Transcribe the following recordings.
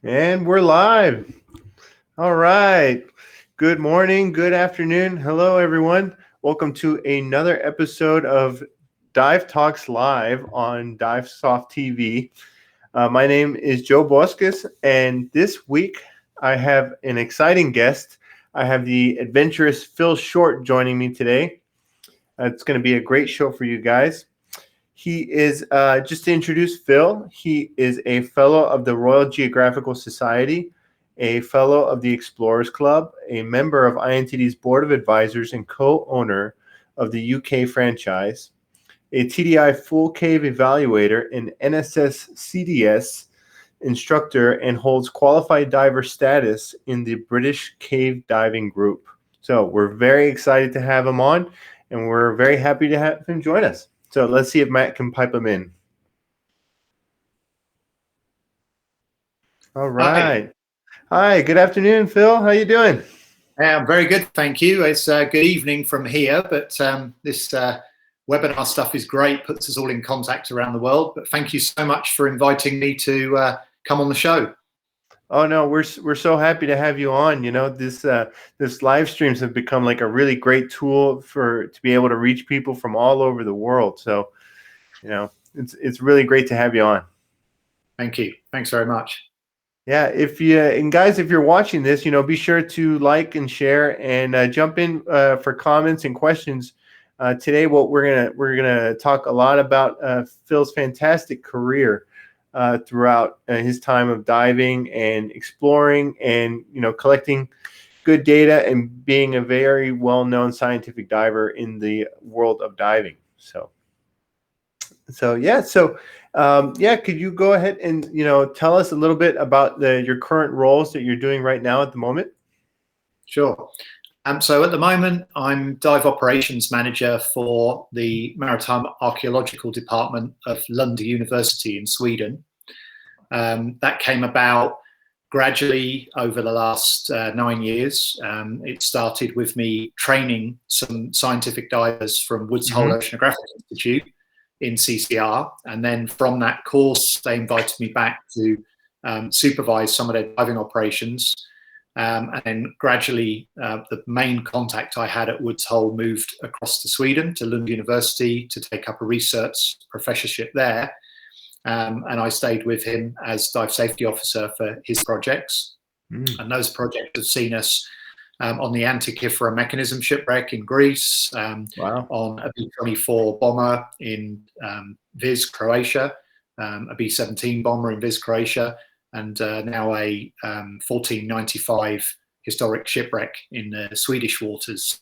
And we're live. All right. Good morning, good afternoon. Hello, everyone. Welcome to another episode of Dive Talks Live on Divesoft TV. My name is Joe Boscus, and this week I have an exciting guest. I have the adventurous Phil Short joining me today. It's going to be a great show for you guys. He is, just to introduce Phil, he is a fellow of the Royal Geographical Society, a fellow of the Explorers Club, a member of INTD's Board of Advisors, and co owner of the UK franchise, a TDI full cave evaluator, an NSS CDS instructor, and holds qualified diver status in the British Cave Diving Group. So we're very excited to have him on, and we're very happy to have him join us. So let's see if Matt can pipe him in. All Hi. right. Hi, good afternoon, Phil. How you doing? I'm very good, thank you. It's good evening from here, but this webinar stuff is great, puts us all in contact around the world. But thank you so much for inviting me to come on the show. Oh no, we're so happy to have you on. You know, this live streams have become like a really great tool to be able to reach people from all over the world. So, you know, it's really great to have you on. Thank you. Thanks very much. Yeah, and guys, if you're watching this, be sure to like and share and jump in for comments and questions. Today, what we're gonna talk a lot about Phil's fantastic career throughout his time of diving and exploring, and collecting good data and being a very well-known scientific diver in the world of diving. Could you go ahead and tell us a little bit about your current roles that you're doing right now at the moment? Sure. So at the moment, I'm Dive Operations Manager for the Maritime Archaeological Department of Lund University in Sweden. That came about gradually over the last 9 years. It started with me training some scientific divers from Woods Hole Oceanographic Institute in CCR, and then from that course they invited me back to supervise some of their diving operations, and then gradually the main contact I had at Woods Hole moved across to Sweden to Lund University to take up a research professorship there, and I stayed with him as dive safety officer for his projects. And those projects have seen us on the Antikythera mechanism shipwreck in Greece, Wow. on a B-24 bomber in Vis, Croatia, a B-17 bomber in Vis, Croatia, and now a 1495 historic shipwreck in the Swedish waters.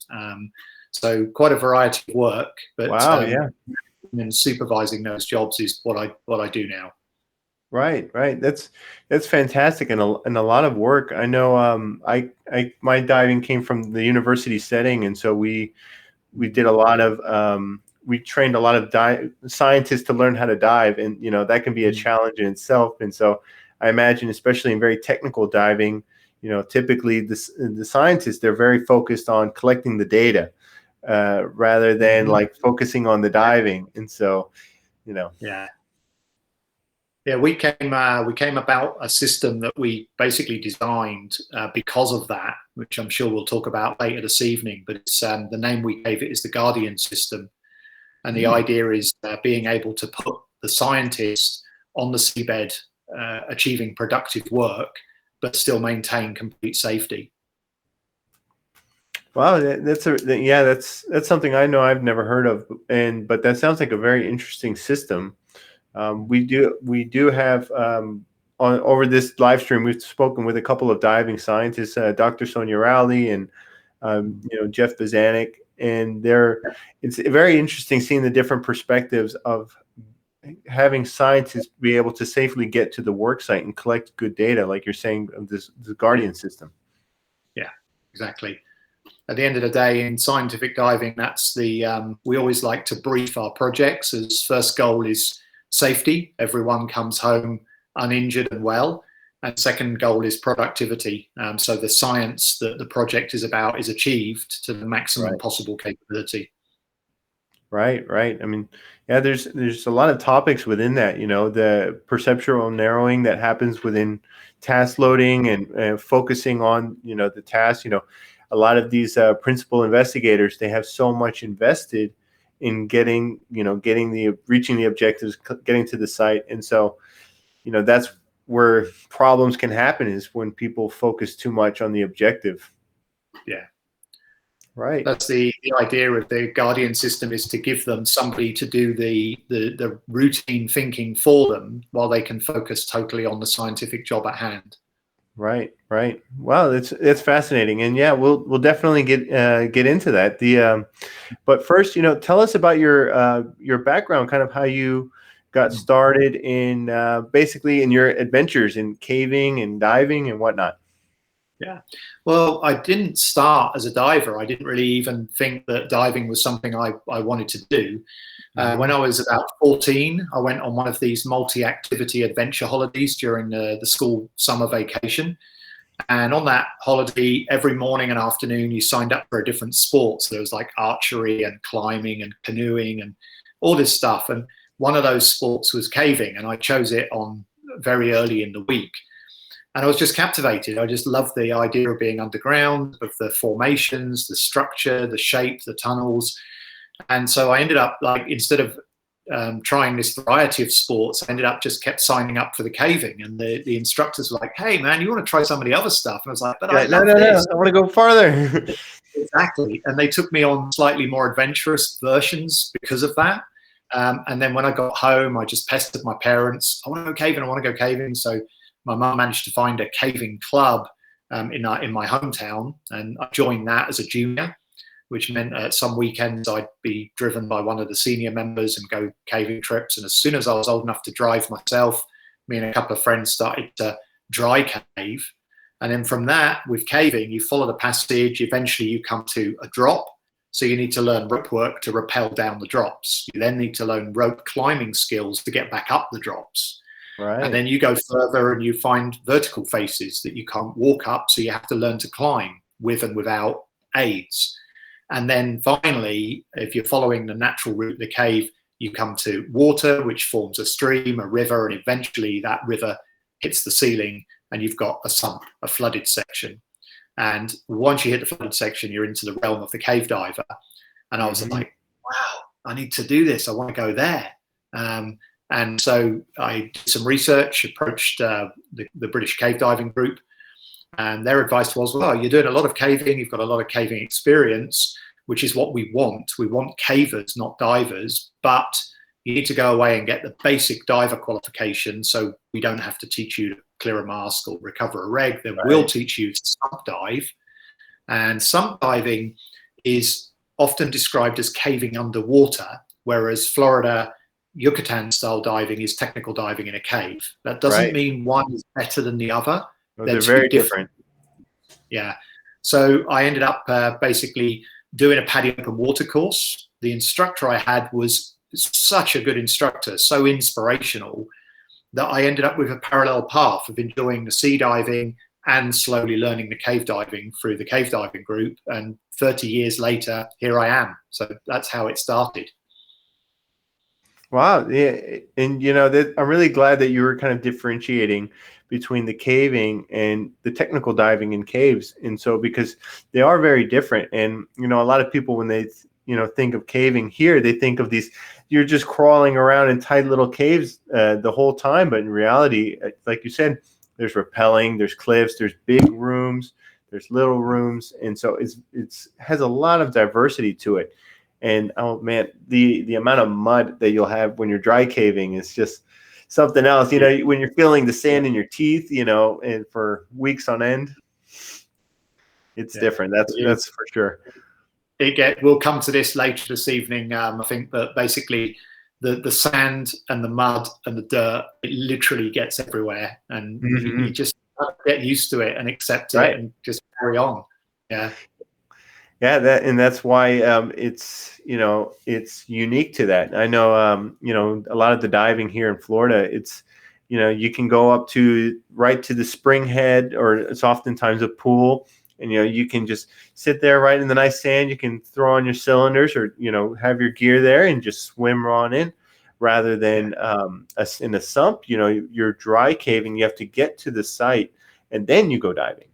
So quite a variety of work, but Wow, yeah. and supervising those jobs is what I do now. Right. That's fantastic, and a lot of work. I know. My diving came from the university setting, and so we did a lot of we trained a lot of scientists to learn how to dive, and that can be a challenge in itself. And so I imagine, especially in very technical diving, typically the scientists, they're very focused on collecting the data rather than like focusing on the diving. And so, Yeah, we came about a system that we basically designed because of that, which I'm sure we'll talk about later this evening. But it's the name we gave it is the Guardian system, and the idea is being able to put the scientist on the seabed, achieving productive work, but still maintain complete safety. Wow, that's something I know I've never heard of, but that sounds like a very interesting system. We do have over this live stream, we've spoken with a couple of diving scientists, Dr. Sonia Rowley and Jeff Bazanik, and it's very interesting seeing the different perspectives of having scientists be able to safely get to the work site and collect good data, like you're saying, of the Guardian system. Yeah, exactly. At the end of the day, in scientific diving, that's we always like to brief our projects as first goal is safety. Everyone comes home uninjured and well. And second goal is productivity. So the science that the project is about is achieved to the maximum possible capability. Right, right. I mean, yeah, there's a lot of topics within that, the perceptual narrowing that happens within task loading and focusing on, the task, a lot of these principal investigators, they have so much invested in getting, reaching the objectives, getting to the site. And so, that's where problems can happen, is when people focus too much on the objective. Yeah. Right. That's the idea of the Guardian system, is to give them somebody to do the routine thinking for them while they can focus totally on the scientific job at hand. Right, right. Wow, it's fascinating, and yeah, we'll definitely get into that. But first, tell us about your background, kind of how you got started in basically in your adventures in caving and diving and whatnot. Yeah. Well, I didn't start as a diver. I didn't really even think that diving was something I wanted to do. When I was about 14, I went on one of these multi-activity adventure holidays during the school summer vacation. And on that holiday, every morning and afternoon, you signed up for a different sport. So there was like archery and climbing and canoeing and all this stuff. And one of those sports was caving, and I chose it on very early in the week. And I was just captivated. I just loved the idea of being underground, of the formations, the structure, the shape, the tunnels. And so I ended up, like, instead of trying this variety of sports, I ended up just kept signing up for the caving. And the instructors were like, "Hey, man, you want to try some of the other stuff?" And I was like, "But I love this. I want to go farther." Exactly. And they took me on slightly more adventurous versions because of that. And then when I got home, I just pestered my parents. "I want to go caving. I want to go caving." So my mum managed to find a caving club in my hometown, and I joined that as a junior, which meant some weekends I'd be driven by one of the senior members and go caving trips. And as soon as I was old enough to drive myself, me and a couple of friends started to dry cave. And then from that, with caving, you follow the passage. Eventually, you come to a drop. So you need to learn rope work to rappel down the drops. You then need to learn rope climbing skills to get back up the drops. Right. And then you go further and you find vertical faces that you can't walk up, so you have to learn to climb with and without aids. And then finally, if you're following the natural route of the cave, you come to water, which forms a stream, a river, and eventually that river hits the ceiling and you've got a sump, a flooded section. And once you hit the flooded section, you're into the realm of the cave diver. And I was like, wow, I need to do this. I want to go there. And so I did some research, approached the British cave diving group, and their advice was, well, you're doing a lot of caving, you've got a lot of caving experience, which is what we want. We want cavers, not divers, but you need to go away and get the basic diver qualification, so we don't have to teach you to clear a mask or recover a reg. Then we'll teach you to sump dive. And sump diving is often described as caving underwater, whereas Florida Yucatan style diving is technical diving in a cave. That doesn't mean one is better than the other. They're very different. Yeah. So I ended up basically doing a PADI open water course. The instructor I had was such a good instructor, so inspirational, that I ended up with a parallel path of enjoying the sea diving and slowly learning the cave diving through the cave diving group. And 30 years later, here I am. So that's how it started. Wow. Yeah. And, I'm really glad that you were kind of differentiating between the caving and the technical diving in caves. And so, because they are very different. And, a lot of people, when they, think of caving here, they think of these, you're just crawling around in tight little caves the whole time. But in reality, like you said, there's rappelling, there's cliffs, there's big rooms, there's little rooms. And so it's has a lot of diversity to it. And oh man, the amount of mud that you'll have when you're dry caving is just something else. When you're feeling the sand in your teeth, and for weeks on end, it's different. That's for sure. We'll come to this later this evening. I think that basically the sand and the mud and the dirt, it literally gets everywhere, and you just have to get used to it and accept it and just carry on. Yeah. Yeah, that's why it's it's unique to that. I know a lot of the diving here in Florida, it's you can go up to right to the spring head, or it's oftentimes a pool, And, you can just sit there right in the nice sand. You can throw on your cylinders or, have your gear there and just swim on in, rather than in a sump, you're dry caving. You have to get to the site and then you go diving.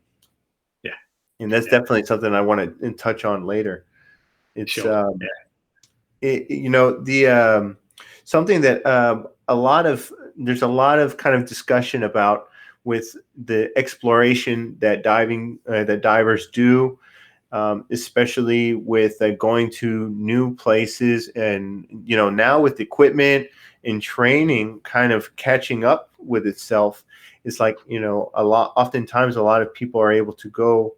Yeah. And that's definitely something I want to touch on later. It's, sure. Something that there's a lot of kind of discussion about with the exploration that divers do, especially with going to new places, and now with equipment and training kind of catching up with itself. It's like oftentimes a lot of people are able to go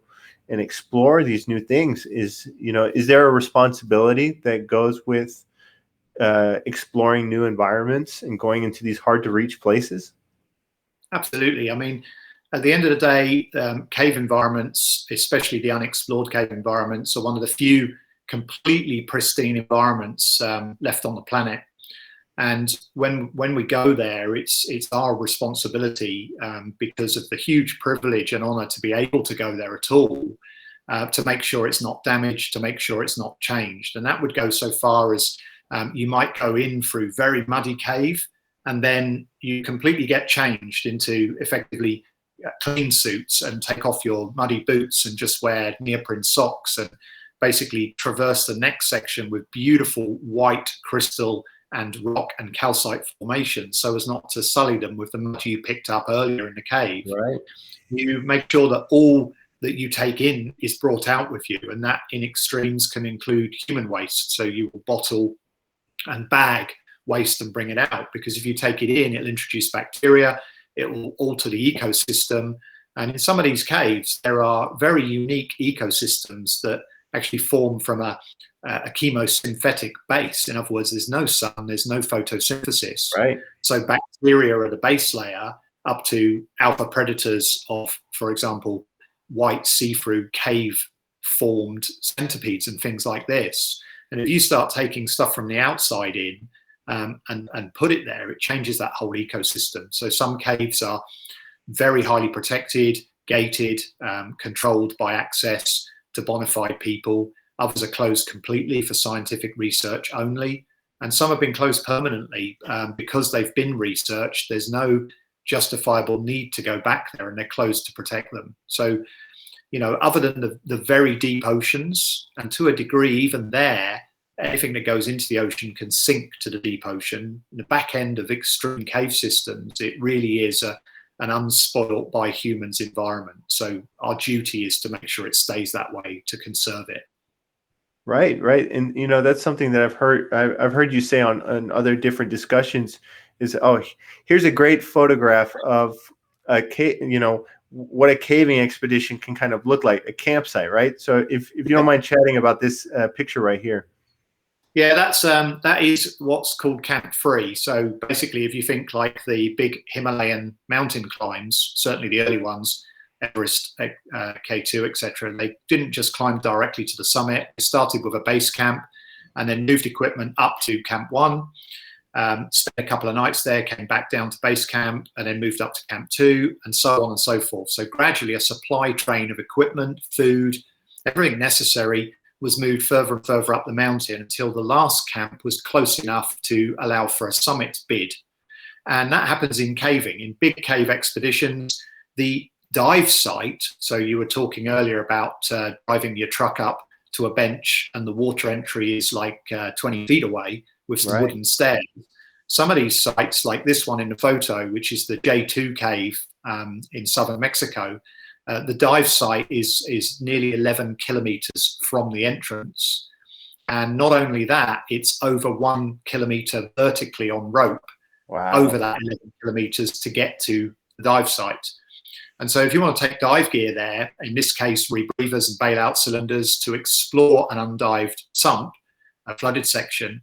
and explore these new things. Is there a responsibility that goes with exploring new environments and going into these hard to reach places? Absolutely. I mean, at the end of the day, cave environments, especially the unexplored cave environments, are one of the few completely pristine environments left on the planet. And when we go there, it's our responsibility, because of the huge privilege and honor to be able to go there at all, to make sure it's not damaged, to make sure it's not changed. And that would go so far as you might go in through very muddy cave, and then you completely get changed into effectively clean suits and take off your muddy boots and just wear neoprene socks and basically traverse the next section with beautiful white crystal and rock and calcite formations, so as not to sully them with the mud you picked up earlier in the cave. Right. You make sure that all that you take in is brought out with you, and that in extremes can include human waste. So you will bottle and bag waste and bring it out, because if you take it in, it'll introduce bacteria, it will alter the ecosystem. And in some of these caves, there are very unique ecosystems that actually form from a chemosynthetic base. In other words, there's no sun, there's no photosynthesis. Right. So bacteria are the base layer, up to alpha predators of, for example, white see-through cave-formed centipedes and things like this. And if you start taking stuff from the outside in and put it there, it changes that whole ecosystem. So some caves are very highly protected, gated, controlled by access to bona fide people. Others are closed completely for scientific research only. And some have been closed permanently because they've been researched. There's no justifiable need to go back there, and they're closed to protect them. So, other than the very deep oceans, and to a degree even there, anything that goes into the ocean can sink to the deep ocean. The back end of extreme cave systems, it really is an unspoiled by humans environment. So our duty is to make sure it stays that way, to conserve it. Right. And that's something that I've heard you say on other different discussions is, here's a great photograph of a cave, what a caving expedition can kind of look like, a campsite, right? So if you don't mind chatting about this picture right here. Yeah, that is what's called Camp 3. So basically, if you think like the big Himalayan mountain climbs, certainly the early ones, Everest, K2, etc., they didn't just climb directly to the summit. They started with a base camp and then moved equipment up to Camp 1, spent a couple of nights there, came back down to base camp, and then moved up to Camp 2, and so on and so forth. So gradually a supply train of equipment, food, everything necessary was moved further and further up the mountain until the last camp was close enough to allow for a summit bid. And that happens in caving. In big cave expeditions, the dive site, so you were talking earlier about driving your truck up to a bench and the water entry is like 20 feet away with some wooden stairs. Some of these sites, like this one in the photo, which is the J2 cave in southern Mexico, the dive site is nearly 11 kilometers from the entrance. And not only that, it's over 1 kilometer vertically on rope over that 11 kilometers to get to the dive site. And so if you want to take dive gear there, in this case, rebreathers and bailout cylinders, to explore an undived sump, a flooded section,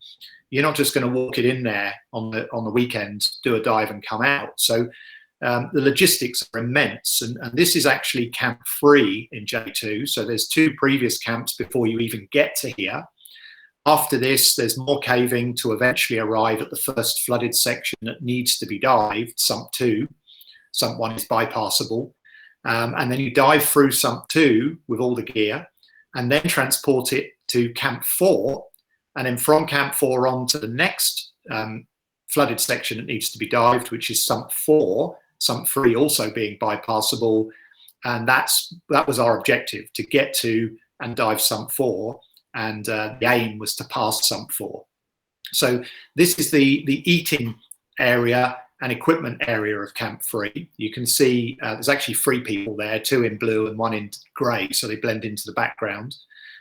you're not just going to walk it in there on the weekend, do a dive and come out. So the logistics are immense. And this is actually Camp 3 in J2. So there's 2 previous camps before you even get to here. After this, there's more caving to eventually arrive at the first flooded section that needs to be dived, Sump 2. Sump 1 is bypassable. and then you dive through sump 2 with all the gear, and then transport it to camp 4, and then from camp 4 on to the next flooded section that needs to be dived, which is sump 4, sump 3 also being bypassable, and that was our objective, to get to and dive sump 4, and the aim was to pass sump 4. So this is the eating area and equipment area of camp 3. You can see there's actually 3 people there, 2 in blue and 1 in grey, so they blend into the background.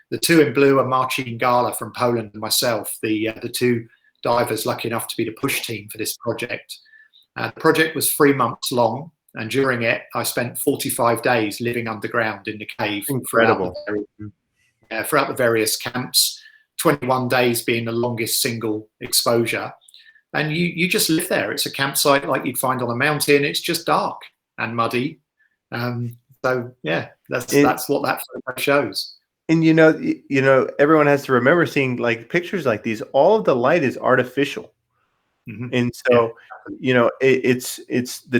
The 2 in blue are Marcin Gala from Poland and myself, the 2 divers lucky enough to be the push team for this project. The project was 3 months long, and during it I spent 45 days living underground in the cave. Incredible. Throughout the various camps, 21 days being the longest single exposure. And you just live there. It's a campsite like you'd find on a mountain. It's just dark and muddy. So yeah, that's what that photo shows. And everyone has to remember, seeing like pictures like these, all of the light is artificial. And so, it's the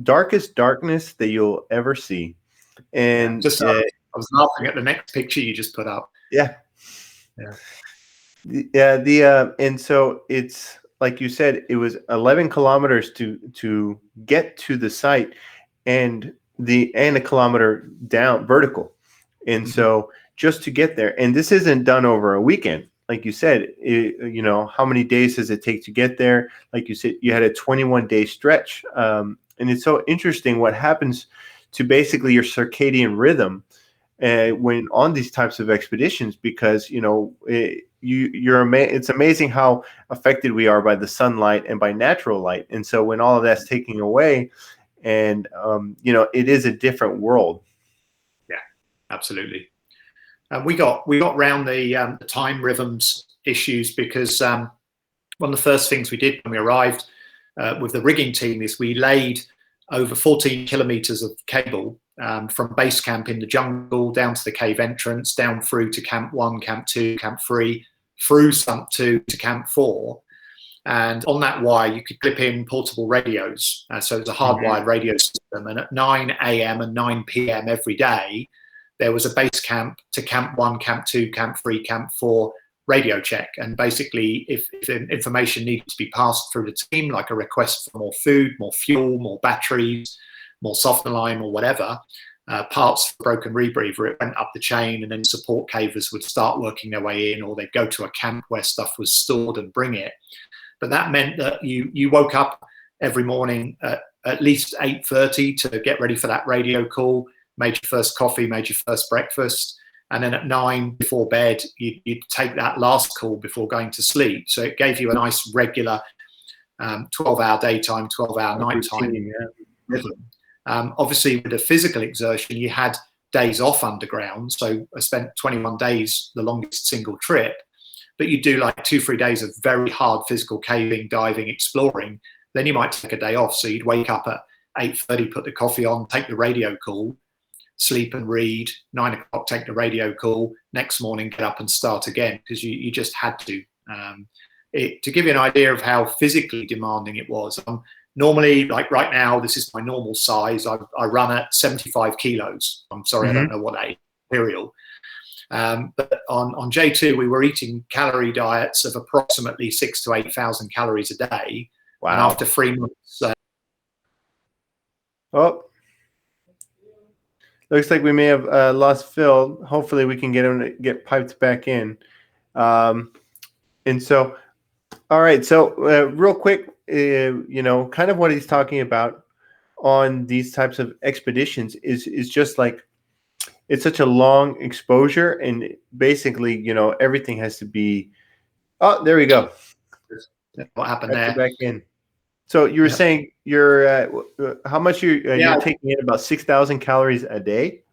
darkest darkness that you'll ever see. And I was laughing at the next picture you just put up. Yeah. And so it's like you said, it was 11 kilometers to get to the site, and a kilometer down vertical. And so just to get there, and this isn't done over a weekend. Like you said, how many days does it take to get there? Like you said, you had a 21-day stretch. And it's so interesting what happens to basically your circadian rhythm when on these types of expeditions, because, it's amazing how affected we are by the sunlight and by natural light. And so when all of that's taken away, and, it is a different world. Yeah, absolutely. We got round the time rhythms issues because one of the first things we did when we arrived with the rigging team is we laid over 14 kilometers of cable from base camp in the jungle down to the cave entrance, down through to camp 1, camp 2, camp 3, through sump 2 to camp 4. And on that wire, you could clip in portable radios. So it was a hardwired radio system. And at 9 a.m. and 9 p.m. every day, there was a base camp to camp 1, camp 2, camp 3, camp 4 radio check. And basically, if information needed to be passed through the team, like a request for more food, more fuel, more batteries, more softener lime or whatever, parts for broken rebreather, it went up the chain, and then support cavers would start working their way in, or they'd go to a camp where stuff was stored and bring it. But that meant that you woke up every morning at least 8:30 to get ready for that radio call, made your first coffee, made your first breakfast, and then at 9 before bed, you'd take that last call before going to sleep. So it gave you a nice regular 12-hour daytime, 12-hour nighttime rhythm. Obviously, with the physical exertion, you had days off underground. So I spent 21 days, the longest single trip. But you do like 2-3 days of very hard physical caving, diving, exploring. Then you might take a day off. So you'd wake up at 8:30, put the coffee on, take the radio call, sleep and read. 9 o'clock, take the radio call. Next morning, get up and start again, because you just had to. To give you an idea of how physically demanding it was, normally, like right now, this is my normal size. I run at 75 kilos. I'm sorry, I don't know what that is, imperial. But on J2, we were eating calorie diets of approximately 6,000 to 8,000 calories a day. Wow. And after 3 months... looks like we may have lost Phil. Hopefully we can get him to get piped back in. And so, all right. So real quick, kind of what he's talking about on these types of expeditions is just like, it's such a long exposure, and basically, everything has to be. Oh, there we go. What happened there? Back in. So you were saying you're how much you're taking in about 6,000 calories a day.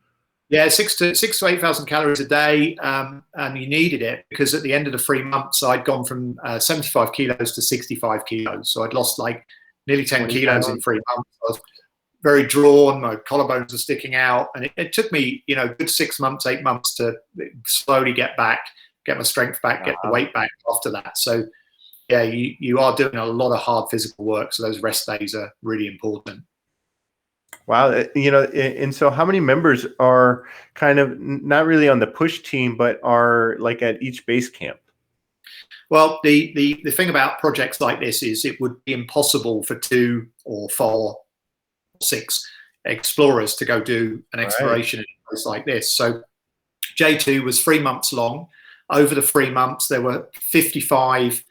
Yeah, 6,000 to 8,000 calories a day, and you needed it because at the end of the 3 months, I'd gone from 75 kilos to 65 kilos. So I'd lost like nearly 10 kilos in 3 months. I was very drawn, my collarbones were sticking out, and it took me, good 6 months, 8 months to slowly get back, get my strength back, get the weight back after that. So yeah, you are doing a lot of hard physical work, so those rest days are really important. Wow. And so how many members are kind of not really on the push team, but are like at each base camp? Well, the thing about projects like this is it would be impossible for 2 or 4 or 6 explorers to go do an exploration in a place like this. So J2 was 3 months long. Over the 3 months, there were 55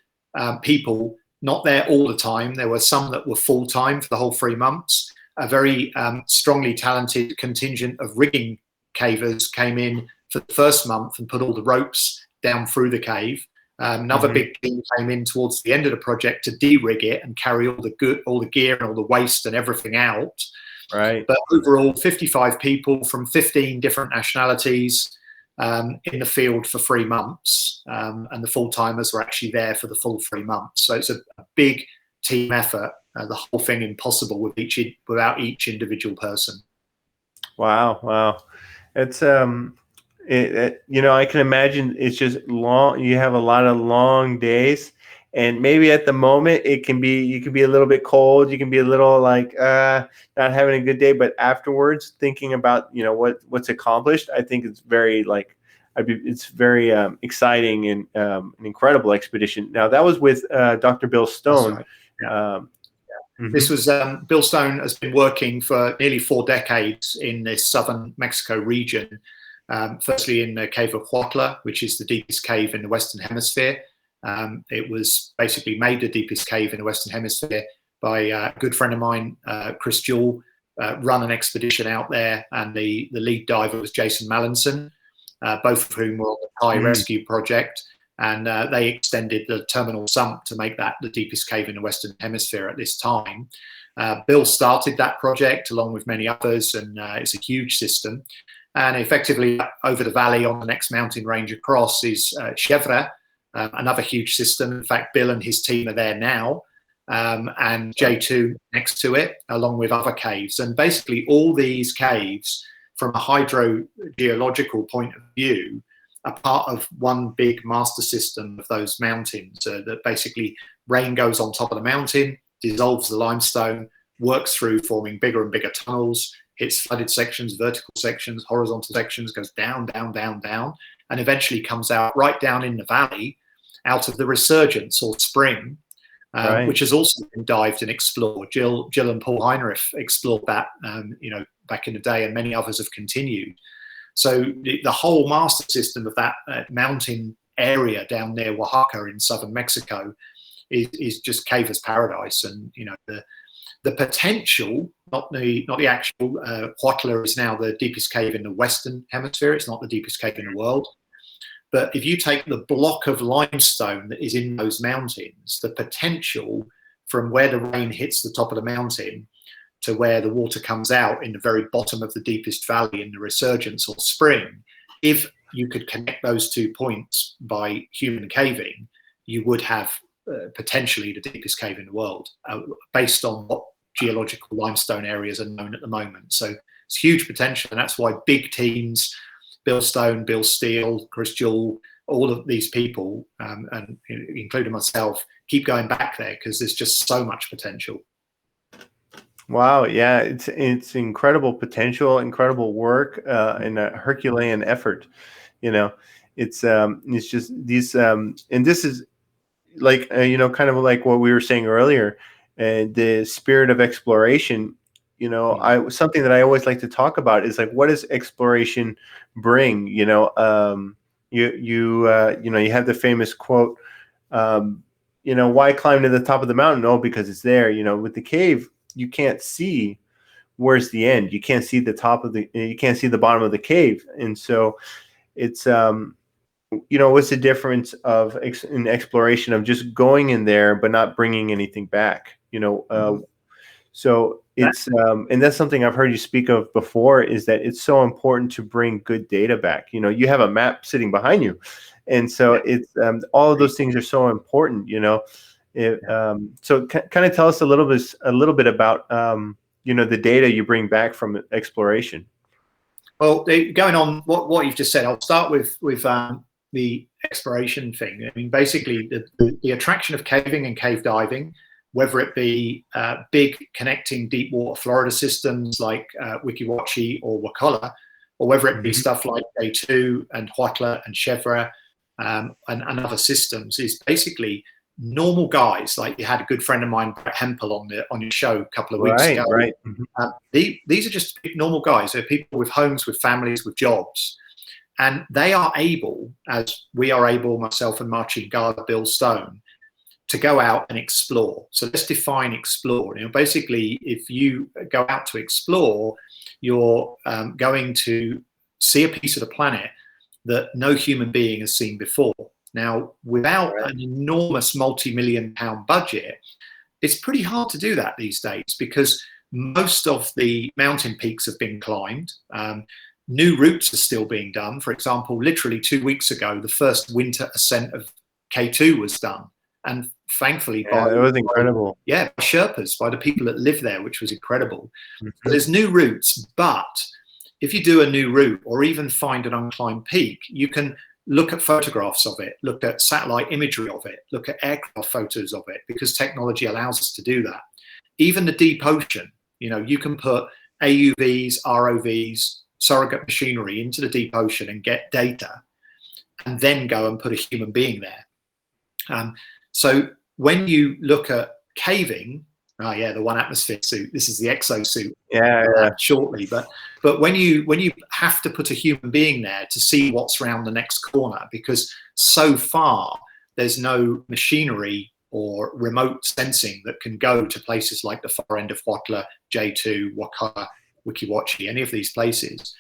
people not there all the time. There were some that were full-time for the whole 3 months. A very strongly talented contingent of rigging cavers came in for the first month and put all the ropes down through the cave. Another big team came in towards the end of the project to de-rig it and carry all the gear and all the waste and everything out. Right. But overall, 55 people from 15 different nationalities in the field for 3 months, and the full-timers were actually there for the full 3 months. So it's a big team effort. The whole thing impossible without each individual person. Wow. It's I can imagine it's just long. You have a lot of long days, and maybe at the moment you can be a little bit cold. You can be a little like not having a good day, but afterwards thinking about what's accomplished. I think it's very it's very exciting and an incredible expedition. Now that was with Dr. Bill Stone. That's right. Yeah. This was Bill Stone has been working for nearly 4 decades in this southern Mexico region. Firstly in the cave of Huatla, which is the deepest cave in the Western Hemisphere. It was basically made the deepest cave in the Western Hemisphere by a good friend of mine, Chris Jewell, run an expedition out there, and the lead diver was Jason Mallinson, both of whom were on the Thai rescue project, and they extended the terminal sump to make that the deepest cave in the Western Hemisphere at this time. Bill started that project along with many others, and it's a huge system. And effectively, over the valley on the next mountain range across is Chevre, another huge system. In fact, Bill and his team are there now, and J2 next to it, along with other caves. And basically, all these caves, from a hydrogeological point of view, are part of one big master system of those mountains. That basically, rain goes on top of the mountain, dissolves the limestone, works through forming bigger and bigger tunnels, hits flooded sections, vertical sections, horizontal sections, goes down, down, down, down, and eventually comes out right down in the valley, out of the resurgence or spring, which has also been dived and explored. Jill and Paul Heinrich explored that, back in the day, and many others have continued. So the whole master system of that mountain area down near Oaxaca in southern Mexico is just caver's paradise. And the potential, not the actual, Huatla is now the deepest cave in the Western Hemisphere. It's not the deepest cave in the world. But if you take the block of limestone that is in those mountains, the potential from where the rain hits the top of the mountain to where the water comes out in the very bottom of the deepest valley in the resurgence or spring, if you could connect those 2 points by human caving, you would have potentially the deepest cave in the world, based on what geological limestone areas are known at the moment. So it's huge potential, and that's why big teams, Bill Stone, Bill Steele, Chris Jewell, all of these people, and including myself, keep going back there because there's just so much potential. Wow, yeah, it's incredible potential, incredible work, and a Herculean effort. It's just these, and this is like kind of like what we were saying earlier, the spirit of exploration. Something that I always like to talk about is like, what does exploration bring? You have the famous quote, why climb to the top of the mountain? Oh, because it's there. With the cave, you can't see where's the end. You can't see you can't see the bottom of the cave. And so it's, what's the difference in exploration of just going in there, but not bringing anything back, so it's, and that's something I've heard you speak of before, is that it's so important to bring good data back. You have a map sitting behind you. And so it's, all of those things are so important, so kind of tell us a little bit about, the data you bring back from exploration. Well, going on what you've just said, I'll start with the exploration thing. I mean, basically the attraction of caving and cave diving whether it be big connecting deep water Florida systems like Wikiwachi or Wakala, or whether it be stuff like J2 and Huatla and Chevra and other systems, is basically normal guys. Like you had a good friend of mine, Brett Hempel, on your show a couple of weeks ago. Right. These are just normal guys. They're people with homes, with families, with jobs. And they are able, as we are able, myself and Marcin Garda, Bill Stone, to go out and explore. So let's define explore. Basically, if you go out to explore, you're going to see a piece of the planet that no human being has seen before. Now, without an enormous multi-million-pound budget, it's pretty hard to do that these days, because most of the mountain peaks have been climbed. New routes are still being done. For example, literally 2 weeks ago, the first winter ascent of K2 was done. And thankfully, it was incredible. By Sherpas, by the people that live there, which was incredible. So there's new routes, but if you do a new route or even find an unclimbed peak, you can look at photographs of it, look at satellite imagery of it, look at aircraft photos of it, because technology allows us to do that. Even the deep ocean, you can put AUVs, ROVs, surrogate machinery into the deep ocean and get data, and then go and put a human being there. So when you look at caving, the 1 atmosphere suit, this is the exosuit shortly, but when you have to put a human being there to see what's around the next corner, because so far there's no machinery or remote sensing that can go to places like the far end of Huatla, J2, Wakala, Wikiwachi, any of these places,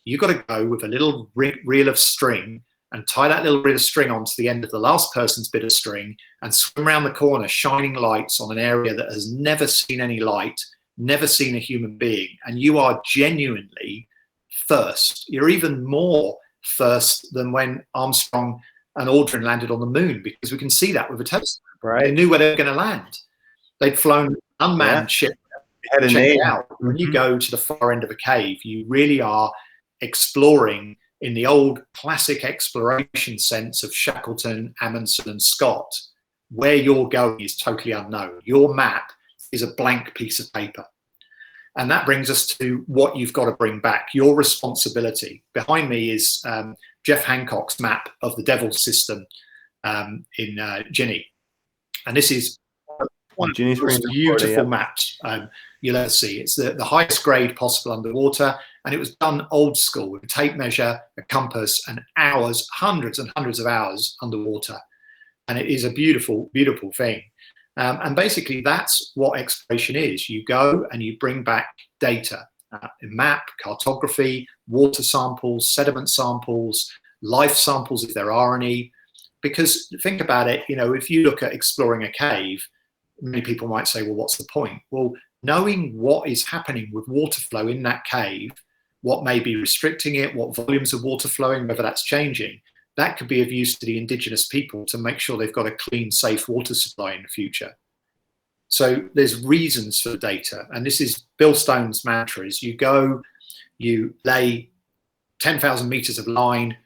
you've got to go with a little reel of string and tie that little bit of string onto the end of the last person's bit of string and swim around the corner, shining lights on an area that has never seen any light, never seen a human being. And you are genuinely thirst. You're even more thirst than when Armstrong and Aldrin landed on the moon, because we can see that with a telescope. Right. They knew where they were going to land. They'd flown unmanned ship. Had a name. When you go to the far end of a cave, you really are exploring in the old classic exploration sense of Shackleton, Amundsen, and Scott. Where you're going is totally unknown. Your map is a blank piece of paper. And that brings us to what you've got to bring back, your responsibility. Behind me is Jeff Hancock's map of the Devil system in Guinea. And this is one of the most beautiful maps you'll ever see. It's the highest grade possible underwater, and it was done old school with a tape measure, a compass, and hours, hundreds and hundreds of hours underwater. And it is a beautiful, beautiful thing. And basically, that's what exploration is. You go and you bring back data, map, cartography, water samples, sediment samples, life samples if there are any. Because think about it, if you look at exploring a cave, many people might say, well, what's the point? Well, knowing what is happening with water flow in that cave, what may be restricting it, what volumes of water flowing, whether that's changing, that could be of use to the indigenous people to make sure they've got a clean, safe water supply in the future. So there's reasons for the data. And this is Bill Stone's mantra: is you go, you lay 10,000 meters of line,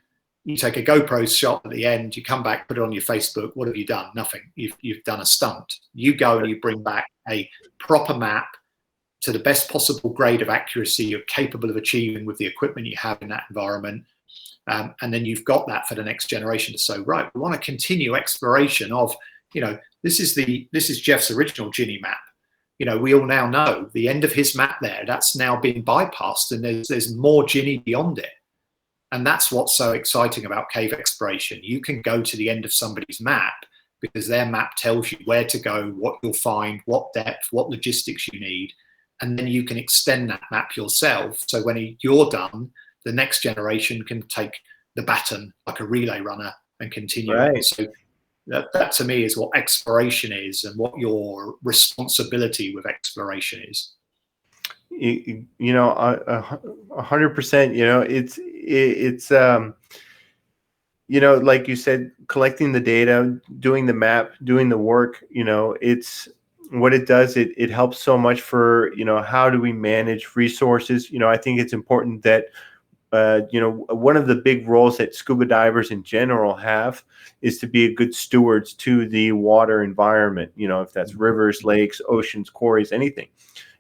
you take a GoPro shot at the end, you come back, put it on your Facebook. What have you done? Nothing. You've done a stunt. You go and you bring back a proper map to the best possible grade of accuracy you're capable of achieving with the equipment you have in that environment. And then you've got that for the next generation to say, right, we want to continue exploration of, this is Jeff's original Guinea map. We all now know the end of his map there, that's now been bypassed, and there's more Guinea beyond it. And that's what's so exciting about cave exploration. You can go to the end of somebody's map because their map tells you where to go, what you'll find, what depth, what logistics you need. And then you can extend that map yourself. So when you're done, the next generation can take the baton like a relay runner and continue. Right. So that to me is what exploration is, and what your responsibility with exploration is. 100%. It's like you said, collecting the data, doing the map, doing the work. It's what it does. It helps so much for how do we manage resources. I think it's important that one of the big roles that scuba divers in general have is to be a good stewards to the water environment. If that's rivers, lakes, oceans, quarries, anything.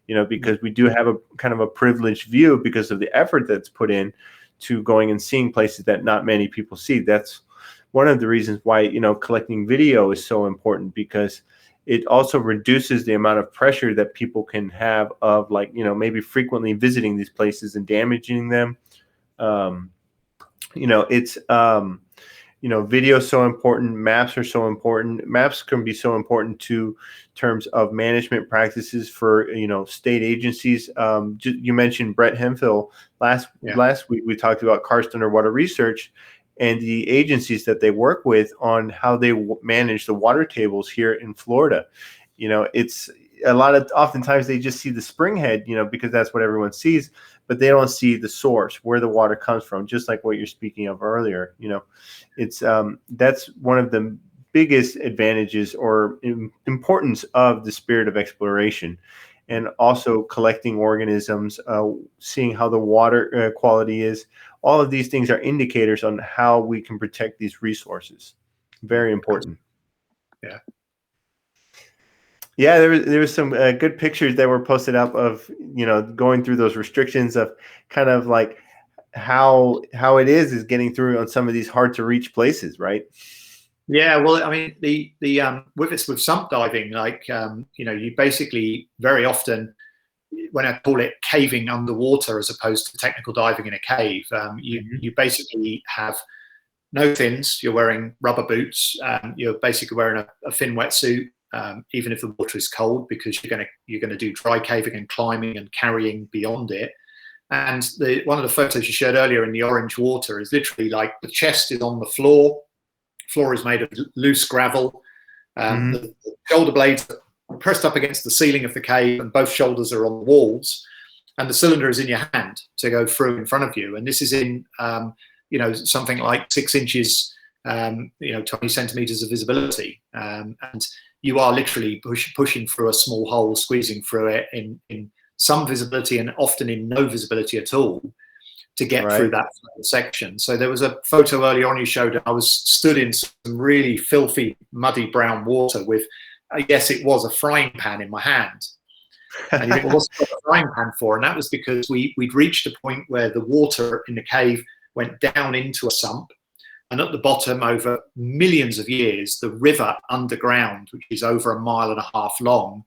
Because we do have a kind of a privileged view because of the effort that's put in to going and seeing places that not many people see. That's one of the reasons why, collecting video is so important, because it also reduces the amount of pressure that people can have of maybe frequently visiting these places and damaging them. It's video is so important. Maps are so important. Maps can be so important to terms of management practices for state agencies. You mentioned Brett Hemphill last week. We talked about karst underwater research and the agencies that they work with on how they manage the water tables here in Florida. It's oftentimes they just see the springhead, because that's what everyone sees, but they don't see the source, where the water comes from, just like what you're speaking of earlier. It's that's one of the biggest advantages or importance of the spirit of exploration, and also collecting organisms, seeing how the water quality is. All of these things are indicators on how we can protect these resources. Very important. Yeah. Yeah, there was some good pictures that were posted up of going through those restrictions of kind of like how it is getting through on some of these hard to reach places, right? Yeah, well, I mean, the with sump diving, you basically very often, when I call it caving underwater as opposed to technical diving in a cave, you basically have no fins. You're wearing rubber boots. You're basically wearing a fin wetsuit. Even if the water is cold, because you're gonna do dry caving and climbing and carrying beyond it. And one of the photos you showed earlier in the orange water is literally like the chest is on the floor. Floor is made of loose gravel. The shoulder blades are pressed up against the ceiling of the cave, and both shoulders are on the walls. And the cylinder is in your hand to go through in front of you. And this is in something like 6 inches, 20 centimeters of visibility. And you are literally pushing through a small hole, squeezing through it in some visibility and often in no visibility at all to get through that section. So there was a photo earlier on you showed I was stood in some really filthy, muddy brown water with, I guess it was a frying pan in my hand. And you think, well, what's a frying pan for? And that was because we'd reached a point where the water in the cave went down into a sump. And at the bottom, over millions of years, the river underground, which is over 1.5 miles long,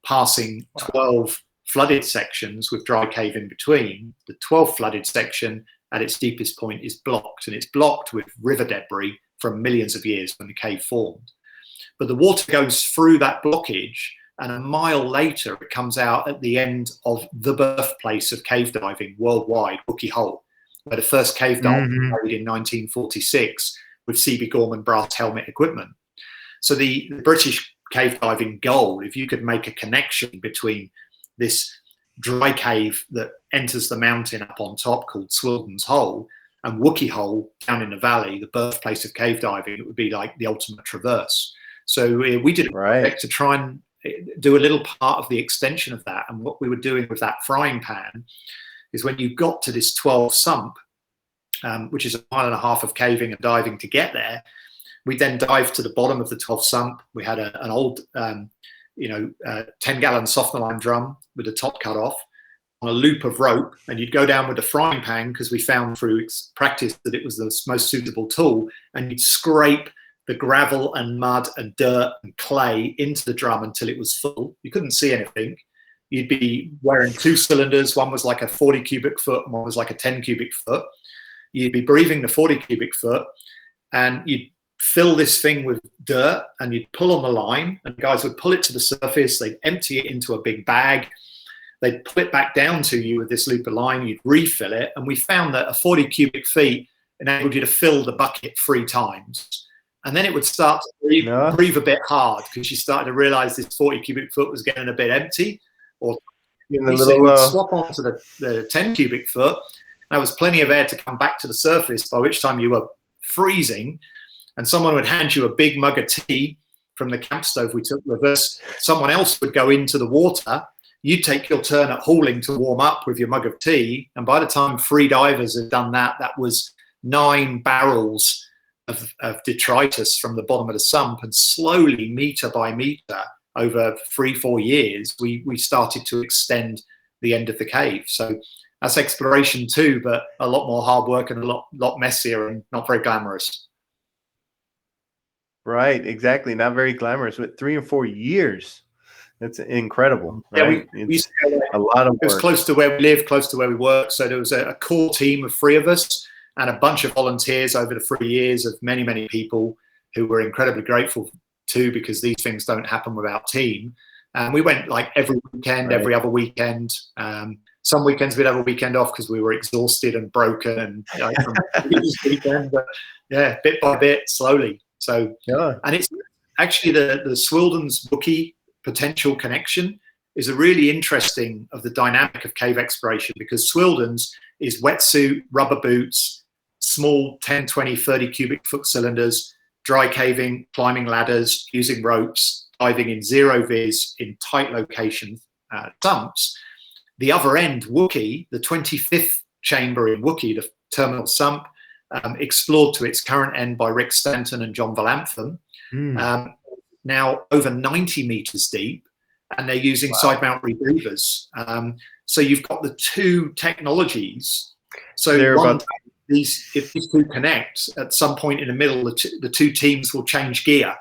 passing 12 flooded sections with dry cave in between, the 12th flooded section at its deepest point is blocked. And it's blocked with river debris from millions of years when the cave formed. But the water goes through that blockage, and 1 mile later, it comes out at the end of the birthplace of cave diving worldwide, Wookey Hole, where the first cave dive was made in 1946 with CB Gorman brass helmet equipment. So the British cave diving goal, if you could make a connection between this dry cave that enters the mountain up on top called Swilden's Hole and Wookey Hole down in the valley, the birthplace of cave diving, it would be like the ultimate traverse. So we did a project to try and do a little part of the extension of that. And what we were doing with that frying pan is when you got to this 12 sump, which is 1.5 miles of caving and diving to get there, we then dived to the bottom of the 12 sump. We had an old, 10-gallon softener drum with the top cut off on a loop of rope, and you'd go down with a frying pan because we found through practice that it was the most suitable tool, and you'd scrape the gravel and mud and dirt and clay into the drum until it was full. You couldn't see anything. You'd be wearing 2 cylinders. One was like a 40 cubic foot and one was like a 10 cubic foot. You'd be breathing the 40 cubic foot, and you'd fill this thing with dirt, and you'd pull on the line, and guys would pull it to the surface. They'd empty it into a big bag. They'd pull it back down to you with this loop of line. You'd refill it. And we found that a 40 cubic feet enabled you to fill the bucket 3 times. And then it would start to breathe a bit hard because you started to realize this 40 cubic foot was getting a bit empty. Or swap onto the 10 cubic foot. There was plenty of air to come back to the surface, by which time you were freezing, and someone would hand you a big mug of tea from the camp stove we took with us. Someone else would go into the water. you take your turn at hauling to warm up with your mug of tea, and by the time 3 divers had done that, that was 9 barrels of detritus from the bottom of the sump. And slowly, meter by meter, over 3-4 years, we started to extend the end of the cave. So that's exploration too, but a lot more hard work and a lot messier and not very glamorous. Right, exactly. Not very glamorous, but 3 and 4 years. That's incredible. Right? Yeah, we a lot of work. It was close to where we live, close to where we work. So there was a core team of 3 of us and a bunch of volunteers over the 3 years of many, many people who we're incredibly grateful to, because these things don't happen without team. And we went like every weekend, every other weekend. Some weekends we'd have a weekend off because we were exhausted and broken, and from weekend, but yeah, bit by bit, slowly. So, and it's actually the Swildens Wookiee potential connection is a really interesting of the dynamic of cave exploration, because Swildens is wetsuit, rubber boots, small 10, 20, 30 cubic foot cylinders, dry caving, climbing ladders, using ropes, diving in zero vis in tight locations, sumps. The other end, Wookiee, the 25th chamber in Wookiee, the terminal sump, explored to its current end by Rick Stanton and John Valantham, now over 90 meters deep, and they're using side mount rebreathers. So you've got the 2 technologies. So if these 2 connect, at some point in the middle, the 2 teams will change gear,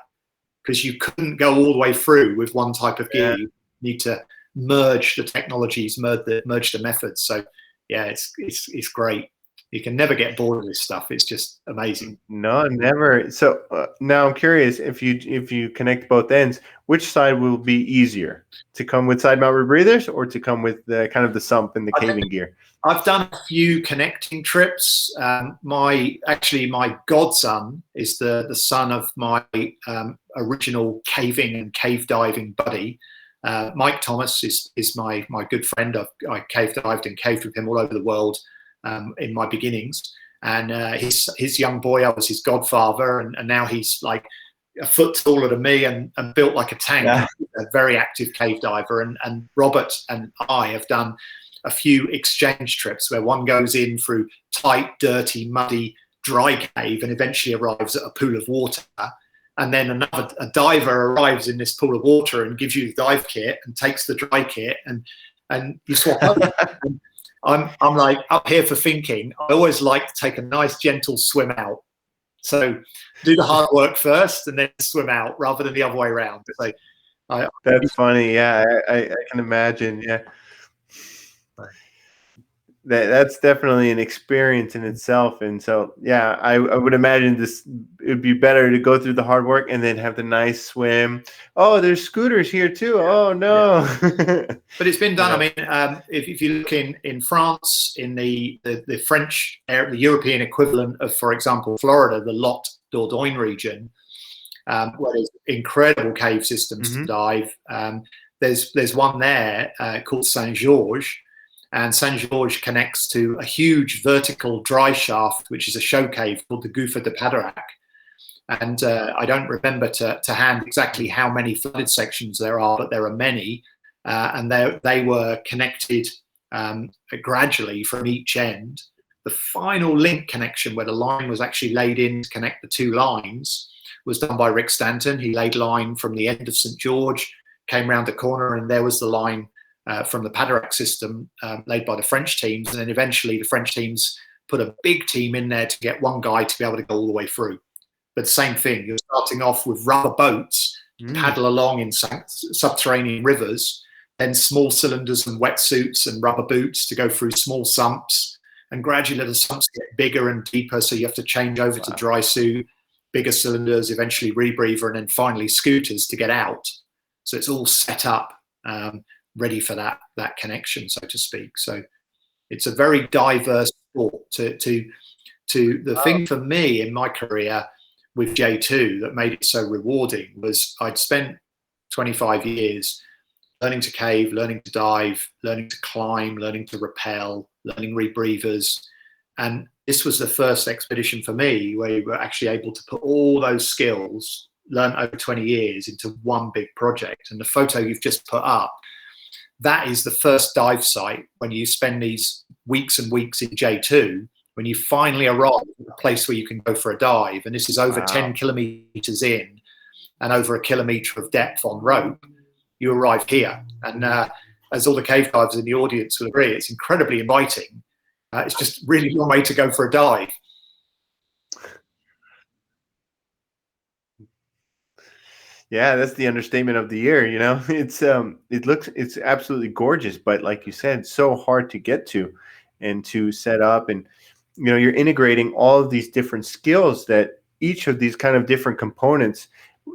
because you couldn't go all the way through with one type of gear. You need to merge the technologies, merge the methods. So yeah, it's great. You can never get bored of this stuff. It's just amazing. No, never. So now I'm curious, if you connect both ends, which side will be easier, to come with side mount rebreathers or to come with the kind of the sump and the caving gear? I've done a few connecting trips. My godson is the son of my original caving and cave diving buddy. Mike Thomas is my good friend. I cave dived and caved with him all over the world in my beginnings. And his young boy, I was his godfather, and now he's like a foot taller than me and built like a tank. Yeah. A very active cave diver. And Robert and I have done a few exchange trips where one goes in through tight, dirty, muddy, dry cave and eventually arrives at a pool of water. And then a diver arrives in this pool of water and gives you the dive kit and takes the dry kit, and you swap over. And I'm like up here for thinking, I always like to take a nice gentle swim out. So do the hard work first and then swim out, rather than the other way around. So that's funny. Yeah, I can imagine. Yeah. That's definitely an experience in itself. And so, yeah, I would imagine it would be better to go through the hard work and then have the nice swim. Oh, there's scooters here too. Oh, no. Yeah. But it's been done. Yeah. I mean, if you look in France, in the French, the European equivalent of, for example, Florida, the Lot Dordogne region, where there's incredible cave systems to dive. There's one there called Saint-Georges. And Saint-Georges connects to a huge vertical dry shaft, which is a show cave called the Gouffre de Padarac. And I don't remember to hand exactly how many flooded sections there are, but there are many. And they were connected gradually from each end. The final link connection, where the line was actually laid in to connect the 2 lines, was done by Rick Stanton. He laid line from the end of St. George, came round the corner, and there was the line from the Padarac system laid by the French teams. And then eventually the French teams put a big team in there to get one guy to be able to go all the way through. But same thing, you're starting off with rubber boats, paddle along in subterranean rivers, then small cylinders and wetsuits and rubber boots to go through small sumps. And gradually the sumps get bigger and deeper, so you have to change over to dry suit, bigger cylinders, eventually rebreather, and then finally scooters to get out. So it's all set up, ready for that connection, so to speak. So it's a very diverse sport. To the thing for me in my career with J2 that made it so rewarding was I'd spent 25 years learning to cave, learning to dive, learning to climb, learning to rappel, learning rebreathers. And this was the first expedition for me where you were actually able to put all those skills learned over 20 years into one big project. And the photo you've just put up, that is the first dive site when you spend these weeks and weeks in J2, when you finally arrive at a place where you can go for a dive. And this is over 10 kilometers in and over a kilometer of depth on rope. You arrive here. And as all the cave divers in the audience will agree, it's incredibly inviting. It's just really one way to go for a dive. Yeah, that's the understatement of the year. It's it's absolutely gorgeous, but like you said, so hard to get to and to set up. And you're integrating all of these different skills that each of these kind of different components,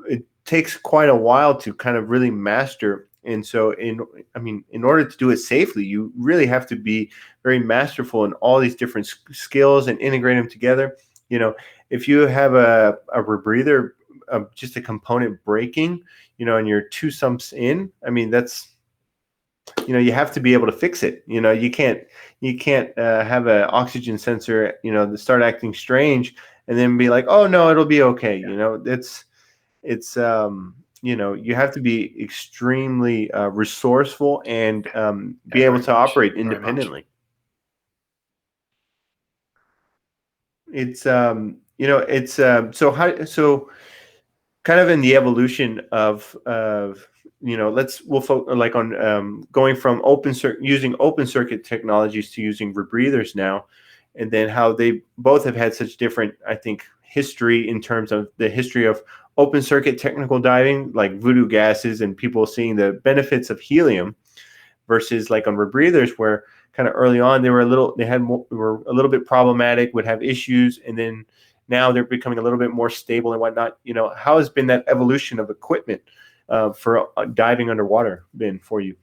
it takes quite a while to kind of really master. And so in order to do it safely, you really have to be very masterful in all these different skills and integrate them together. If you have a rebreather, just a component breaking, and you're 2 sumps in, that's, you have to be able to fix it. You can't have an oxygen sensor, that start acting strange and then be like, oh no, it'll be okay. It's you have to be extremely resourceful and be able to operate independently. It's so kind of in the evolution of we'll focus like on going from using open circuit technologies to using rebreathers now, and then how they both have had such different, I think, history in terms of the history of open circuit technical diving, like voodoo gases and people seeing the benefits of helium, versus like on rebreathers where kind of early on they were a little bit problematic, would have issues, and then now they're becoming a little bit more stable and whatnot. How has been that evolution of equipment for diving underwater been for you?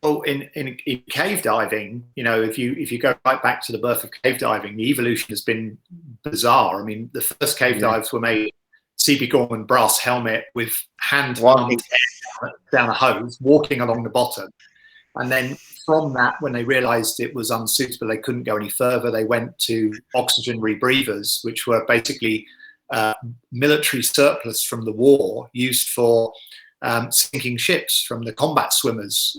Well, in cave diving, if you go right back to the birth of cave diving, the evolution has been bizarre. The first cave dives were made C.B. Gorman brass helmet with hand walking down a hose, walking along the bottom. And then from that, when they realized it was unsuitable, they couldn't go any further, they went to oxygen rebreathers, which were basically military surplus from the war used for sinking ships from the combat swimmers.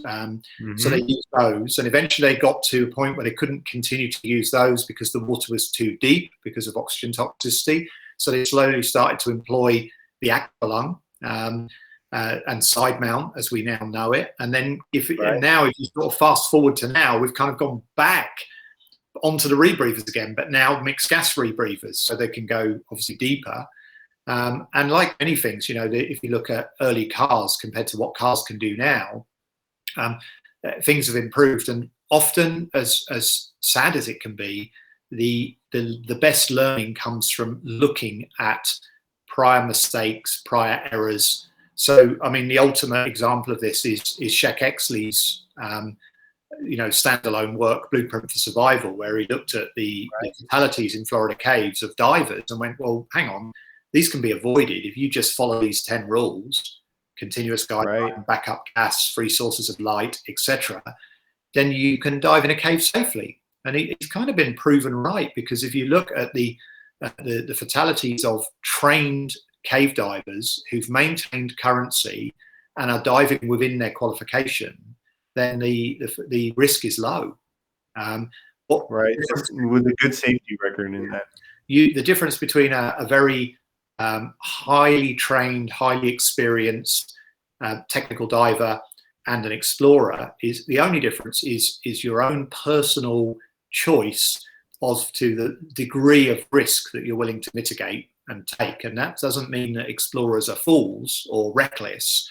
So they used those, and eventually they got to a point where they couldn't continue to use those because the water was too deep because of oxygen toxicity. So they slowly started to employ the aqualung and side mount, as we now know it. And then now if you sort of fast forward to now, we've kind of gone back onto the rebreathers again, but now mixed gas rebreathers, so they can go obviously deeper. And like many things, if you look at early cars compared to what cars can do now, things have improved. And often, as sad as it can be, the best learning comes from looking at prior mistakes, prior errors. So, the ultimate example of this is Sheck Exley's, standalone work, Blueprint for Survival, where he looked at the fatalities in Florida caves of divers and went, well, hang on, these can be avoided if you just follow these 10 rules: continuous guideline, backup gas, free sources of light, etc. Then you can dive in a cave safely. And it's kind of been proven right, because if you look at the fatalities of trained cave divers who've maintained currency and are diving within their qualification, then the risk is low. With a good safety record in that. The difference between a very highly trained, highly experienced technical diver and an explorer is the only difference is your own personal choice as to the degree of risk that you're willing to mitigate and take. And that doesn't mean that explorers are fools or reckless.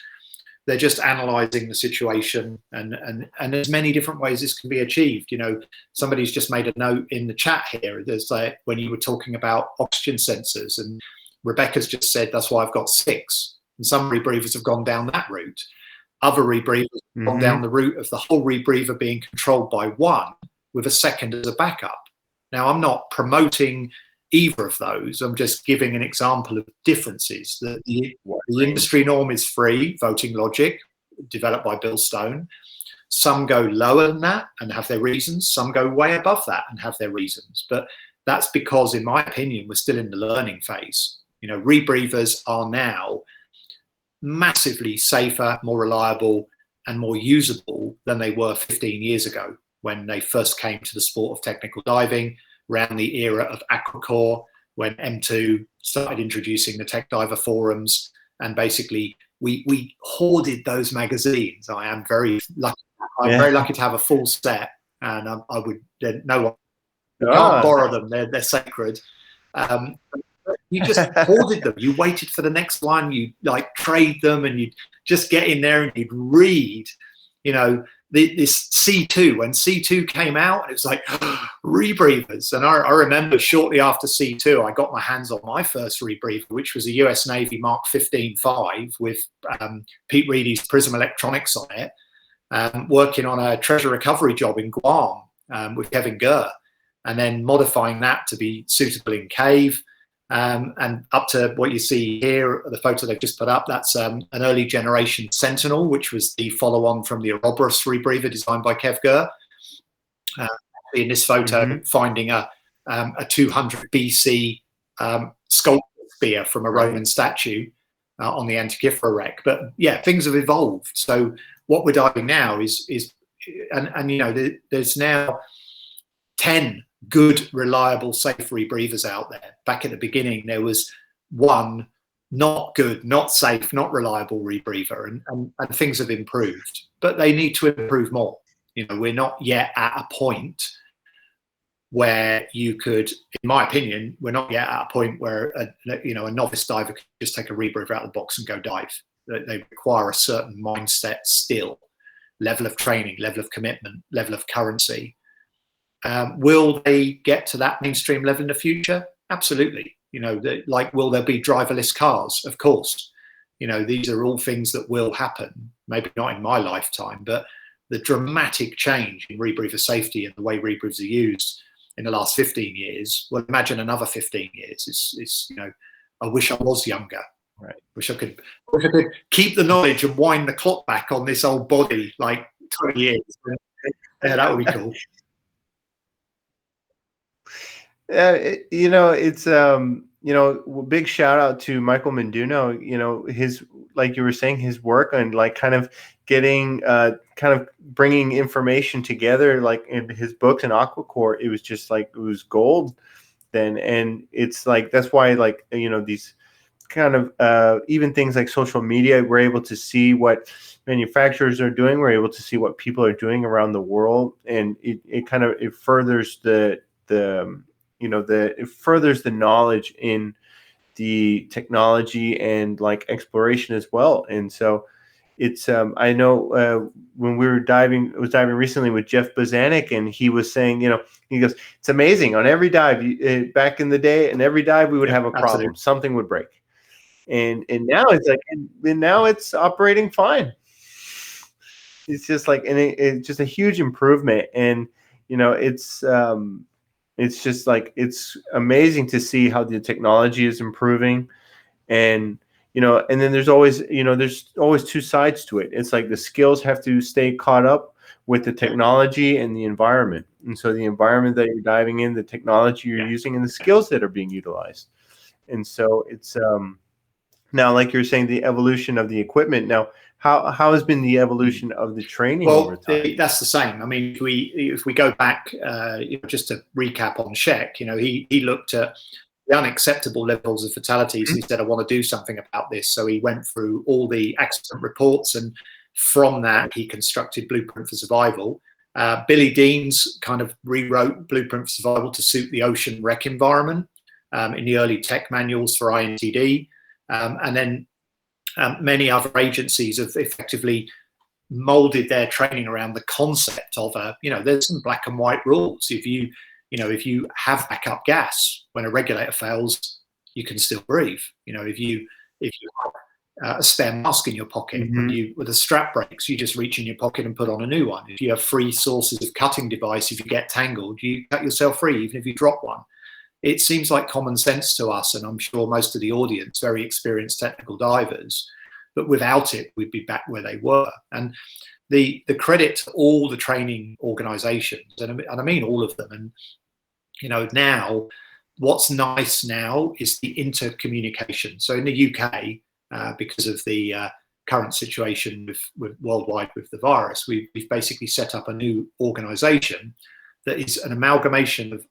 They're just analyzing the situation, and there's many different ways this can be achieved. Somebody's just made a note in the chat here. There's when you were talking about oxygen sensors, and Rebecca's just said that's why I've got 6. And some rebreathers have gone down that route. Other rebreathers have gone down the route of the whole rebreather being controlled by one with a second as a backup. Now, I'm not promoting either of those. I'm just giving an example of differences. The industry norm is free voting logic, developed by Bill Stone. Some go lower than that and have their reasons. Some go way above that and have their reasons. But that's because, in my opinion, we're still in the learning phase. Rebreathers are now massively safer, more reliable, and more usable than they were 15 years ago when they first came to the sport of technical diving, around the era of aquacore, when M2 started introducing the Tech Diver forums, and basically we hoarded those magazines. I am very lucky. I'm very lucky to have a full set, and I would no one can't borrow them. They're sacred. You just hoarded them. You waited for the next one. You like trade them, and you'd just get in there and you'd read. You know, this C2, when C2 came out, it was like rebreathers. And I remember shortly after C2, I got my hands on my first rebreather, which was a US Navy Mark 15.5 with Pete Reedy's Prism Electronics on it, working on a treasure recovery job in Guam with Kevin Gurr, and then modifying that to be suitable in cave. And up to what you see here, the photo they've just put up, that's an early generation Sentinel, which was the follow-on from the Ouroboros rebreather designed by Kev Gurr. In this photo, finding a 200 BC sculpted spear from a Roman statue on the Antikythera wreck. But yeah, things have evolved. So what we're diving now is you know, there's now 10 good, reliable, safe rebreathers out there. Back at the beginning, there was one not good, not safe, not reliable rebreather, and things have improved, but they need to improve more. You know, we're not yet at a point where you could, in my opinion, we're not yet at a point where a novice diver could just take a rebreather out of the box and go dive. They require a certain mindset still, level of training, level of commitment, level of currency. Will they get to that mainstream level in the future? Absolutely. You know, like, will there be driverless cars? Of course. You know, these are all things that will happen. Maybe not in my lifetime, but the dramatic change in rebreather safety and the way rebreathers are used in the last 15 years, well, imagine another 15 years. It's you know, I wish I was younger. Right. Wish I could keep the knowledge and wind the clock back on this old body like 20 years. Yeah, that would be cool. You know, it's you know, big shout out to Michael Menduno. You know, his, like you were saying, his work on like kind of getting kind of bringing information together, like in his books and Aquacore. It was just like, it was gold then. And it's like, that's why, like, you know, these kind of even things like social media, we're able to see what manufacturers are doing. We're able to see what people are doing around the world, and it kind of, it furthers it furthers the knowledge in the technology and like exploration as well. And so it's I know when we were I was diving recently with Jeff Bozanik, and he was saying, you know, he goes, it's amazing, on every dive back in the day, and every dive we would have a problem. Absolutely. Something would break, and now it's like, and now it's operating fine. It's just like, and it's just a huge improvement. And you know, it's just like, it's amazing to see how the technology is improving. And, you know, and then there's always two sides to it. It's like the skills have to stay caught up with the technology and the environment. And so the environment that you're diving in, the technology you're using, and the skills that are being utilized. And so it's now, like you're saying, the evolution of the equipment. Now, how has been the evolution of the training over time? That's the same. I mean, if we go back, just to recap on Sheck, you know, he looked at the unacceptable levels of fatalities. Mm-hmm. He said, I want to do something about this. So he went through all the accident reports, and from that, he constructed Blueprint for Survival. Billy Deans kind of rewrote Blueprint for Survival to suit the ocean wreck environment in the early tech manuals for INTD. And then many other agencies have effectively molded their training around the concept of there's some black and white rules. If you have backup gas when a regulator fails, you can still breathe. You know, if you have a spare mask in your pocket, mm-hmm. With a strap breaks, you just reach in your pocket and put on a new one. If you have free sources of cutting device, if you get tangled, you cut yourself free, even if you drop one. It seems like common sense to us, and I'm sure most of the audience, very experienced technical divers, but without it, we'd be back where they were. And the credit to all the training organizations, and I mean all of them. And, you know, now what's nice now is the intercommunication. So in the UK, because of the current situation with worldwide with the virus, we've basically set up a new organization that is an amalgamation of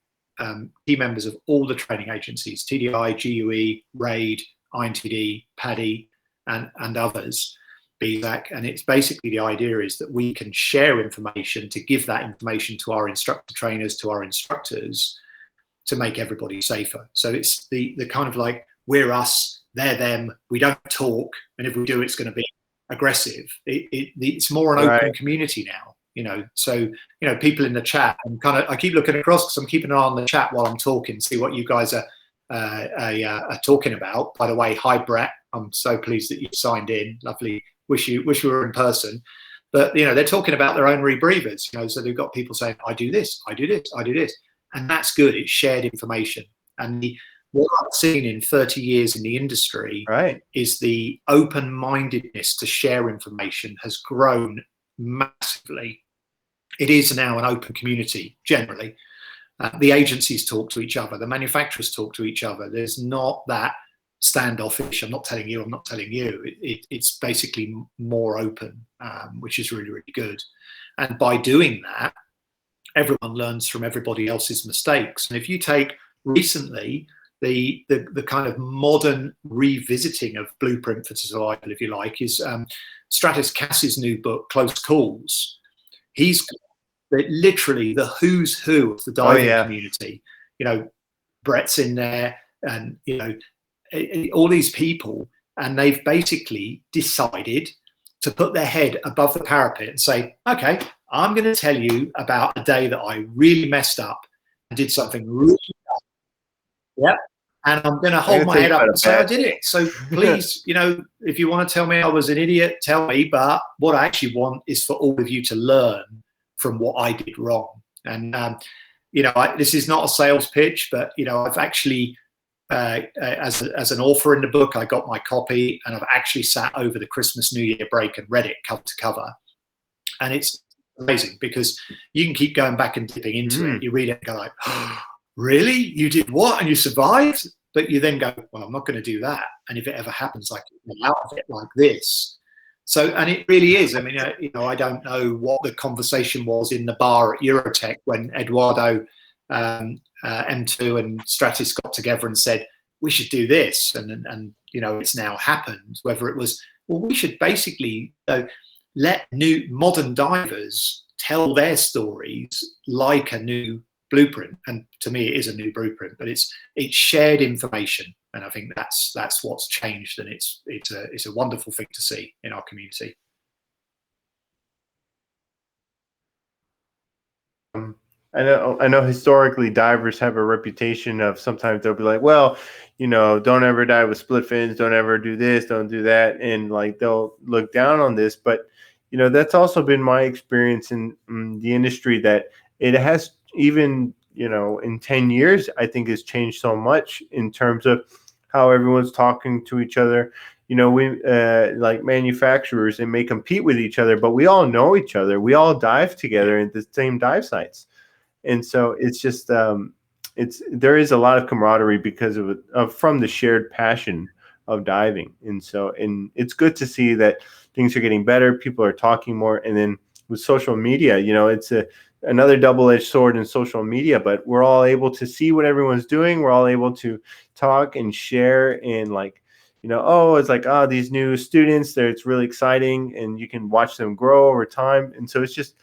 key members of all the training agencies, TDI, GUE, RAID, INTD, PADI, and others, BZAC. And it's basically, the idea is that we can share information, to give that information to our instructor trainers, to our instructors, to make everybody safer. So it's the kind of like, we're us, they're them, we don't talk, and if we do, it's going to be aggressive. It's more an open community now, you know. So, you know, people in the chat, I keep looking across because I'm keeping an eye on the chat while I'm talking, see what you guys are talking about. By the way, hi Brett, I'm so pleased that you signed in. Lovely. Wish we were in person. But you know, they're talking about their own rebreathers, you know. So they've got people saying, I do this, I do this, I do this, and that's good. It's shared information. And what I've seen in 30 years in the industry is the open-mindedness to share information has grown massively. It is now an open community generally. The agencies talk to each other, the manufacturers talk to each other. There's not that standoffish, I'm not telling you, I'm not telling you. It's basically more open, which is really, really good. And by doing that, everyone learns from everybody else's mistakes. And if you take recently the kind of modern revisiting of Blueprint for Survival, if you like, is Stratis Cass's new book, Close Calls. He's literally the who's who of the diving community. You know, Brett's in there, and you know, all these people, and they've basically decided to put their head above the parapet and say, okay, I'm going to tell you about a day that I really messed up and did something really bad. Yeah. And I'm going to hold my head up and say I did it. So please, you know, if you want to tell me I was an idiot, tell me. But what I actually want is for all of you to learn from what I did wrong. And, you know, this is not a sales pitch, but, you know, I've actually, as an author in the book, I got my copy, and I've actually sat over the Christmas New Year break and read it cover to cover. And it's amazing because you can keep going back and dipping into it. You read it and go like, oh, really? You did what? And you survived? But you then go, well, I'm not going to do that. And if it ever happens, like out of it like this. So, and it really is. I mean, you know, I don't know what the conversation was in the bar at Eurotech when Eduardo M2 and Stratis got together and said, we should do this. And you know, it's now happened. Whether it was, well, we should basically let new modern divers tell their stories like a new blueprint. And to me, it is a new blueprint, but it's shared information. And I think that's what's changed. And it's a wonderful thing to see in our community. I know historically divers have a reputation of, sometimes they'll be like, well, you know, don't ever dive with split fins, don't ever do this, don't do that. And like, they'll look down on this, but you know, that's also been my experience in the industry, that it has, even, you know, in 10 years, I think has changed so much in terms of how everyone's talking to each other. You know, we like manufacturers, they may compete with each other, but we all know each other. We all dive together at the same dive sites. And so it's just, there is a lot of camaraderie because of from the shared passion of diving. And so, and it's good to see that things are getting better. People are talking more. And then with social media, you know, it's another double-edged sword in social media, but we're all able to see what everyone's doing. We're all able to talk and share, and like, you know, oh, it's like, oh, these new students there, it's really exciting, and you can watch them grow over time. And so it's just,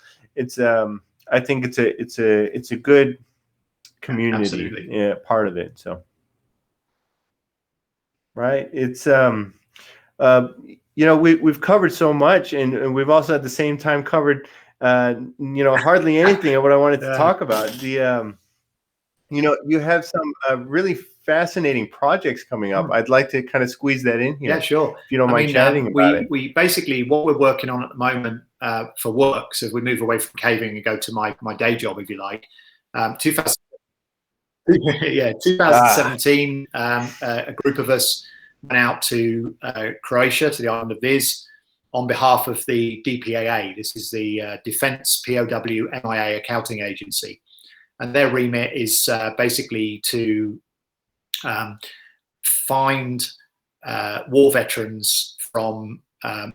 I think it's a good community part of it. So, right. It's, you know, we've covered so much, and we've also at the same time covered, you know, hardly anything of what I wanted to talk about. The, you know, you have some really fascinating projects coming up. I'd like to kind of squeeze that in here. Yeah, sure. If you don't mind chatting about it. We basically, what we're working on at the moment for work, so if we move away from caving and go to my day job, if you like, 2017, a group of us went out to Croatia, to the island of Vis, on behalf of the DPAA. This is the Defence POW MIA Accounting Agency. And their remit is basically to find war veterans from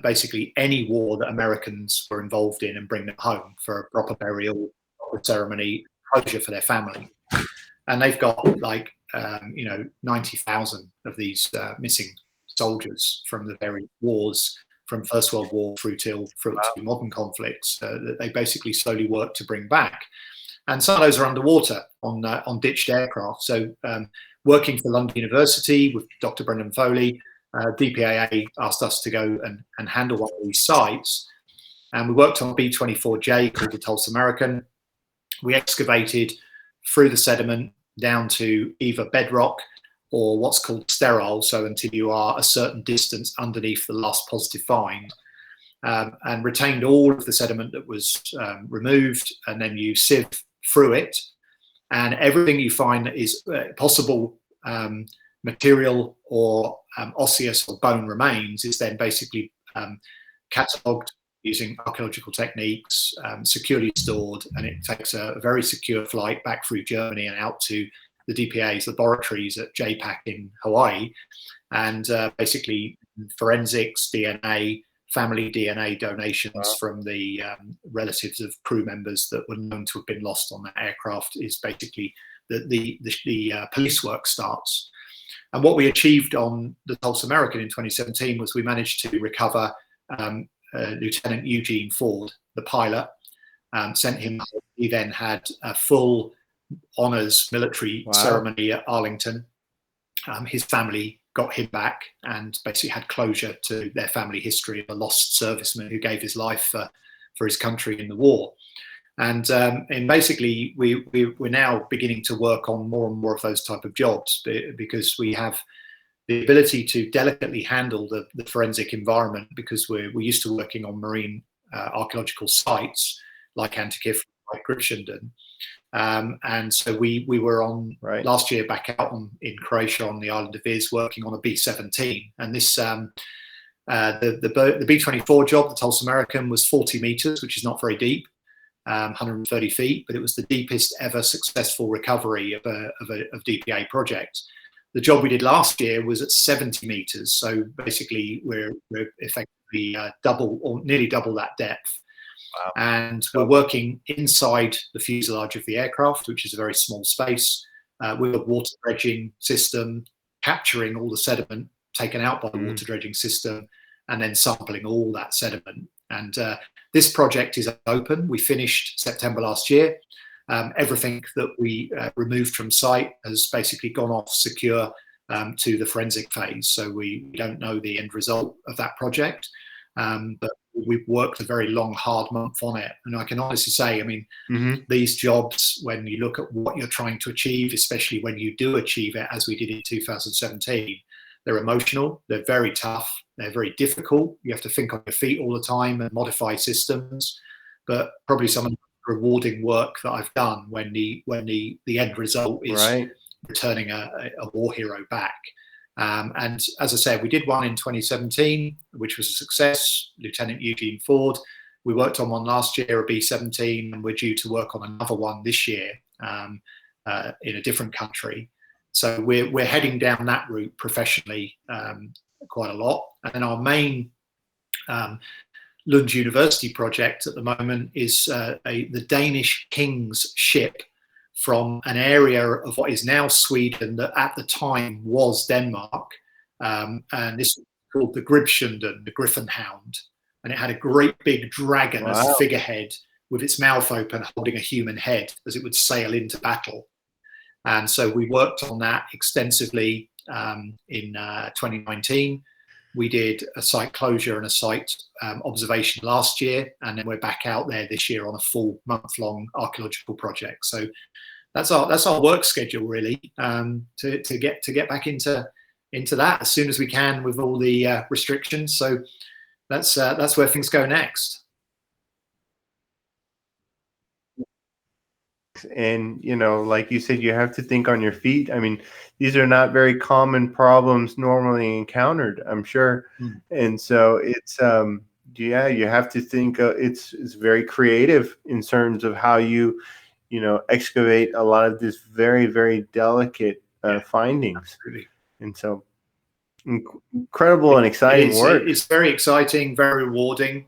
basically any war that Americans were involved in and bring them home for a proper burial, proper ceremony, closure for their family. And they've got like 90,000 of these missing soldiers from the various wars, from First World War through to modern conflicts, that they basically slowly work to bring back. And some of those are underwater on ditched aircraft. So working for London University with Dr. Brendan Foley, DPAA asked us to go and handle one of these sites. And we worked on a B-24J called the Tulsa American. We excavated through the sediment down to either bedrock or what's called sterile, so until you are a certain distance underneath the last positive find, and retained all of the sediment that was removed, and then you sieve through it, and everything you find that is possible material or osseous or bone remains is then basically catalogued using archaeological techniques, securely stored, and it takes a very secure flight back through Germany and out to the DPA's laboratories at JPAC in Hawaii, and basically forensics, DNA, family DNA donations from the relatives of crew members that were known to have been lost on that aircraft is basically the police work starts. And what we achieved on the Tulsa American in 2017 was we managed to recover Lieutenant Eugene Ford, the pilot, sent him. He then had a full honors military ceremony at Arlington. His family got him back and basically had closure to their family history of a lost serviceman who gave his life for his country in the war. And basically we're now beginning to work on more and more of those type of jobs, because we have the ability to delicately handle the forensic environment, because we're used to working on marine archaeological sites like Antikythera, like Griffin Hound. And so we were on last year back out in Croatia on the island of Vis working on a B-17. And this the B-24 job, the Tulsa American, was 40 meters, which is not very deep, 130 feet, but it was the deepest ever successful recovery of a DPA project. The job we did last year was at 70 meters. So basically we're effectively double or nearly double that depth. Wow. And we're working inside the fuselage of the aircraft, which is a very small space, with a water dredging system, capturing all the sediment taken out by the water dredging system, and then sampling all that sediment. And this project is open. We finished September last year. Everything that we removed from site has basically gone off secure to the forensic phase. So we don't know the end result of that project, but we've worked a very long, hard month on it. And I can honestly say, I mean, these jobs, when you look at what you're trying to achieve, especially when you do achieve it, as we did in 2017, they're emotional, they're very tough, they're very difficult. You have to think on your feet all the time and modify systems, but probably some of the rewarding work that I've done when the end result is returning a war hero back. And as I said, we did one in 2017, which was a success, Lieutenant Eugene Ford. We worked on one last year, a B-17, and we're due to work on another one this year in a different country. So we're heading down that route professionally quite a lot. And then our main Lund University project at the moment is the Danish King's ship from an area of what is now Sweden that at the time was Denmark. And this is called the Griffin Hound. And it had a great big dragon as a figurehead with its mouth open holding a human head as it would sail into battle. And so we worked on that extensively in 2019. We did a site closure and a site observation last year, and then we're back out there this year on a full month-long archaeological project. So that's our work schedule really, to get back into that as soon as we can with all the restrictions. So that's where things go next. And like you said, you have to think on your feet. I mean, these are not very common problems normally encountered, I'm sure. And so it's you have to think it's very creative in terms of how you excavate a lot of this very, very delicate findings. Absolutely. And so incredible and exciting work. It's very exciting, very rewarding.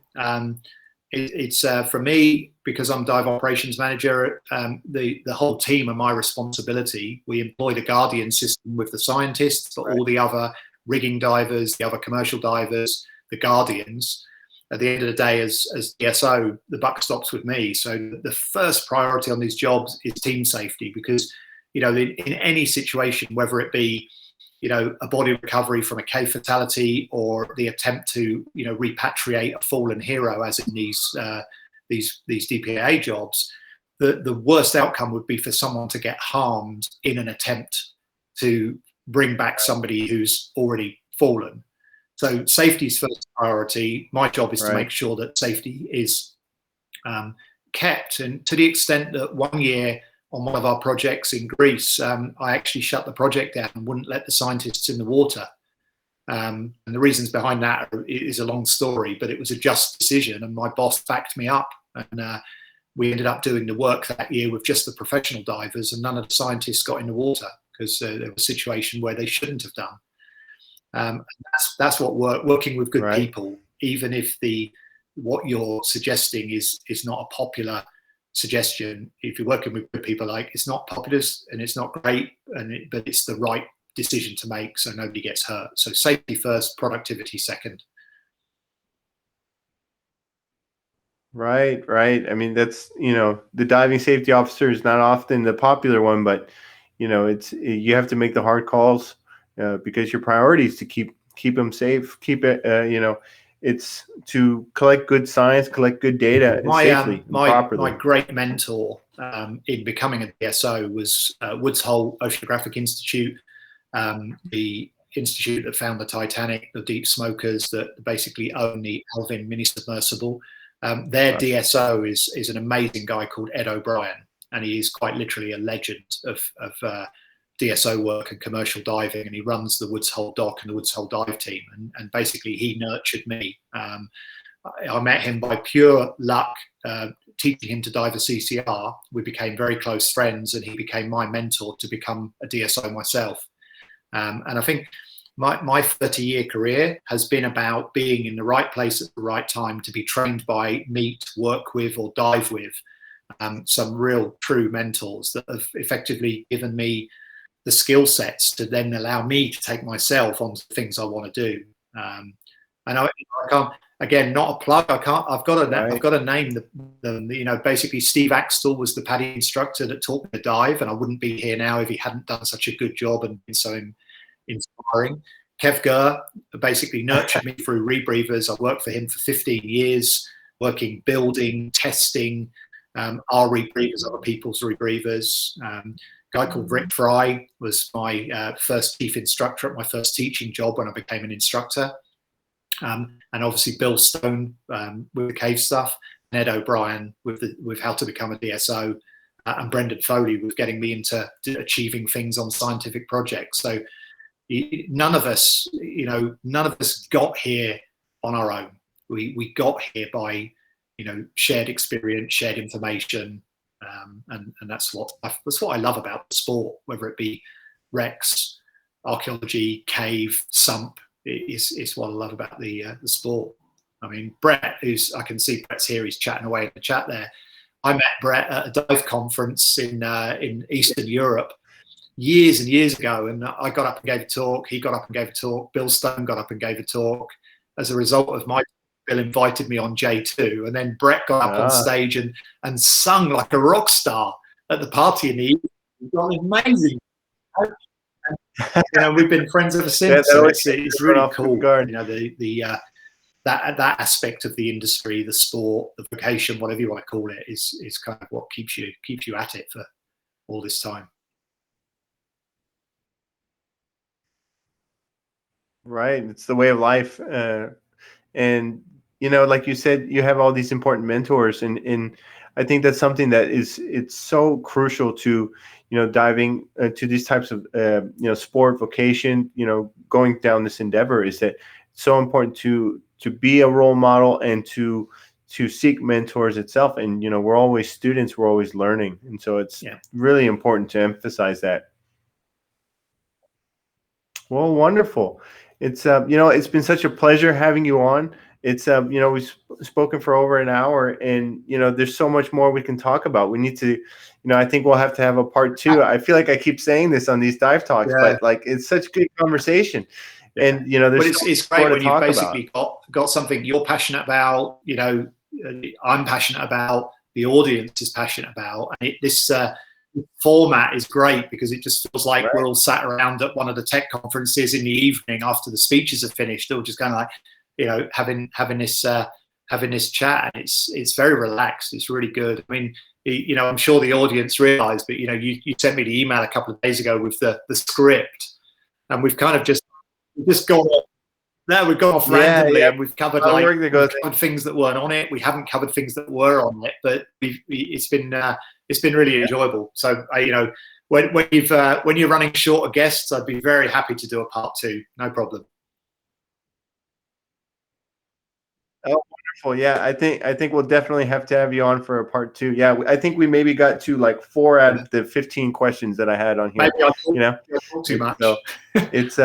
It's for me, because I'm dive operations manager, the whole team are my responsibility. We employ the Guardian system with the scientists, but all the other rigging divers, the other commercial divers, the Guardians. At the end of the day, as DSO, the buck stops with me. So the first priority on these jobs is team safety, because in any situation, whether it be a body recovery from a cave fatality or the attempt to repatriate a fallen hero, as in these DPAA jobs, the worst outcome would be for someone to get harmed in an attempt to bring back somebody who's already fallen. So safety is first priority. My job is to make sure that safety is kept. And to the extent that 1 year on one of our projects in Greece, I actually shut the project down and wouldn't let the scientists in the water. And the reasons behind that is a long story, but it was a just decision, and my boss backed me up. And we ended up doing the work that year with just the professional divers, and none of the scientists got in the water because there was a situation where they shouldn't have done. That's what working with good people, even if what you're suggesting is not a popular suggestion. If you're working with good people, it's not populist and it's not great, but it's the right decision to make, so nobody gets hurt. So safety first, productivity second. Right. I mean, that's the diving safety officer is not often the popular one, but you have to make the hard calls because your priority is to keep them safe, keep it. It's to collect good science, collect good data safely, properly. My great mentor in becoming a DSO was Woods Hole Oceanographic Institute, the institute that found the Titanic, the deep smokers that basically own the Alvin mini submersible. Their DSO is an amazing guy called Ed O'Brien, and he is quite literally a legend of DSO work and commercial diving, and he runs the Woods Hole Dock and the Woods Hole Dive team, and basically he nurtured me. I met him by pure luck, teaching him to dive a CCR. We became very close friends, and he became my mentor to become a DSO myself. And I think my 30-year career has been about being in the right place at the right time to be trained by, meet, work with, or dive with some real true mentors that have effectively given me the skill sets to then allow me to take myself on to things I want to do. And I can't, again, not a plug. I've got to name them. Basically Steve Axtell was the PADI instructor that taught me to dive, and I wouldn't be here now if he hadn't done such a good job and been so inspiring. Kev Gurr basically nurtured me through Rebreathers. I worked for him for 15 years, building, testing our rebreathers, other people's rebreathers. Guy called Rick Fry was my first chief instructor at my first teaching job when I became an instructor. And obviously Bill Stone with the cave stuff, and Ed O'Brien with how to become a DSO, and Brendan Foley with getting me into achieving things on scientific projects. So none of us got here on our own. We got here by shared experience, shared information, and that's what I love about the sport, whether it be Rex, archaeology, cave, sump. It's what I love about the sport. I mean, Brett, I can see Brett's here, he's chatting away in the chat there. I met Brett at a dive conference in Eastern Europe years and years ago, and I got up and gave a talk. He got up and gave a talk. Bill Stone got up and gave a talk. As a result of my Bill invited me on J2, and then Brett got up on stage and sung like a rock star at the party in the evening. It was amazing. We've been friends ever since. So it's really cool. That aspect of the industry, the sport, the vocation, whatever you want to call it, is kind of what keeps you at it for all this time. Right, it's the way of life, and like you said, you have all these important mentors, and I think that's something that it's so crucial to diving to these types of sport vocation, going down this endeavor, is that it's so important to be a role model and to seek mentors itself. And we're always students, we're always learning, and so it's really important to emphasize that. Well, wonderful. It's it's been such a pleasure having you on. It's we've spoken for over an hour, and there's so much more we can talk about. We need to, I think we'll have to have a part two. I feel like I keep saying this on these dive talks, Yeah. but like it's such good conversation, and But there's it's great when you've basically got something you're passionate about. I'm passionate about. The audience is passionate about, and this format is great because it just feels like we're all sat around at one of the tech conferences in the evening after the speeches are finished, all just kind of like having this chat, and it's very relaxed. It's really good. I mean, I'm sure the audience realised, but you sent me the email a couple of days ago with the script, and we've kind of just gone off. No, we've gone off randomly, and we've covered covered things that weren't on it. We haven't covered things that were on it, but it's been really enjoyable. So when you're running short of guests, I'd be very happy to do a part two. No problem. Oh, wonderful! Yeah, I think we'll definitely have to have you on for a part two. Yeah, I think we maybe got to like 4 out of the 15 questions that I had on here. Maybe I talk too much. So it's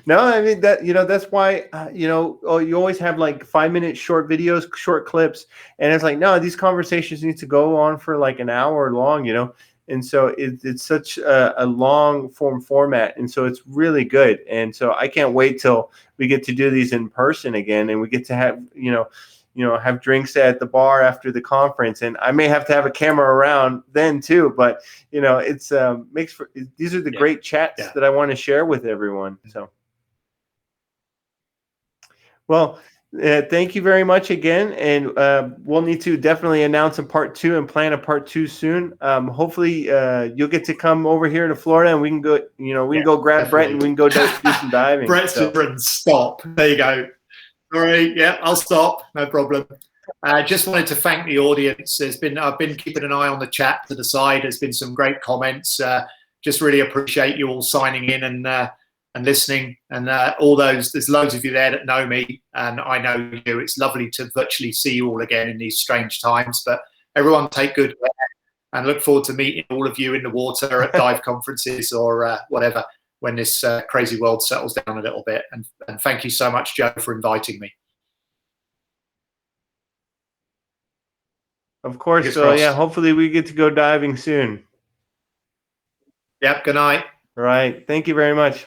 No, I mean that's why you always have like 5-minute short videos, short clips, and it's like no, these conversations need to go on for like an hour long, and so it's such a long format, and so it's really good, and so I can't wait till we get to do these in person again, and we get to have have drinks at the bar after the conference, and I may have to have a camera around then too, but it's these are the great chats that I want to share with everyone. So well, thank you very much again, and we'll need to definitely announce a part two and plan a part two soon. Hopefully you'll get to come over here to Florida, and we can go we can go grab Brett, and we can go do some diving. Brett's different. Stop. There you go. All right, yeah, I'll stop. No problem. I just wanted to thank the audience. I've been keeping an eye on the chat to the side. There's been some great comments. Just really appreciate you all signing in and listening. And all those, there's loads of you there that know me, and I know you. It's lovely to virtually see you all again in these strange times. But everyone take good care, and look forward to meeting all of you in the water at dive conferences or whatever, when this crazy world settles down a little bit. And thank you so much, Joe, for inviting me. Of course. So yeah, hopefully we get to go diving soon. Yep. Good night. All right. Thank you very much.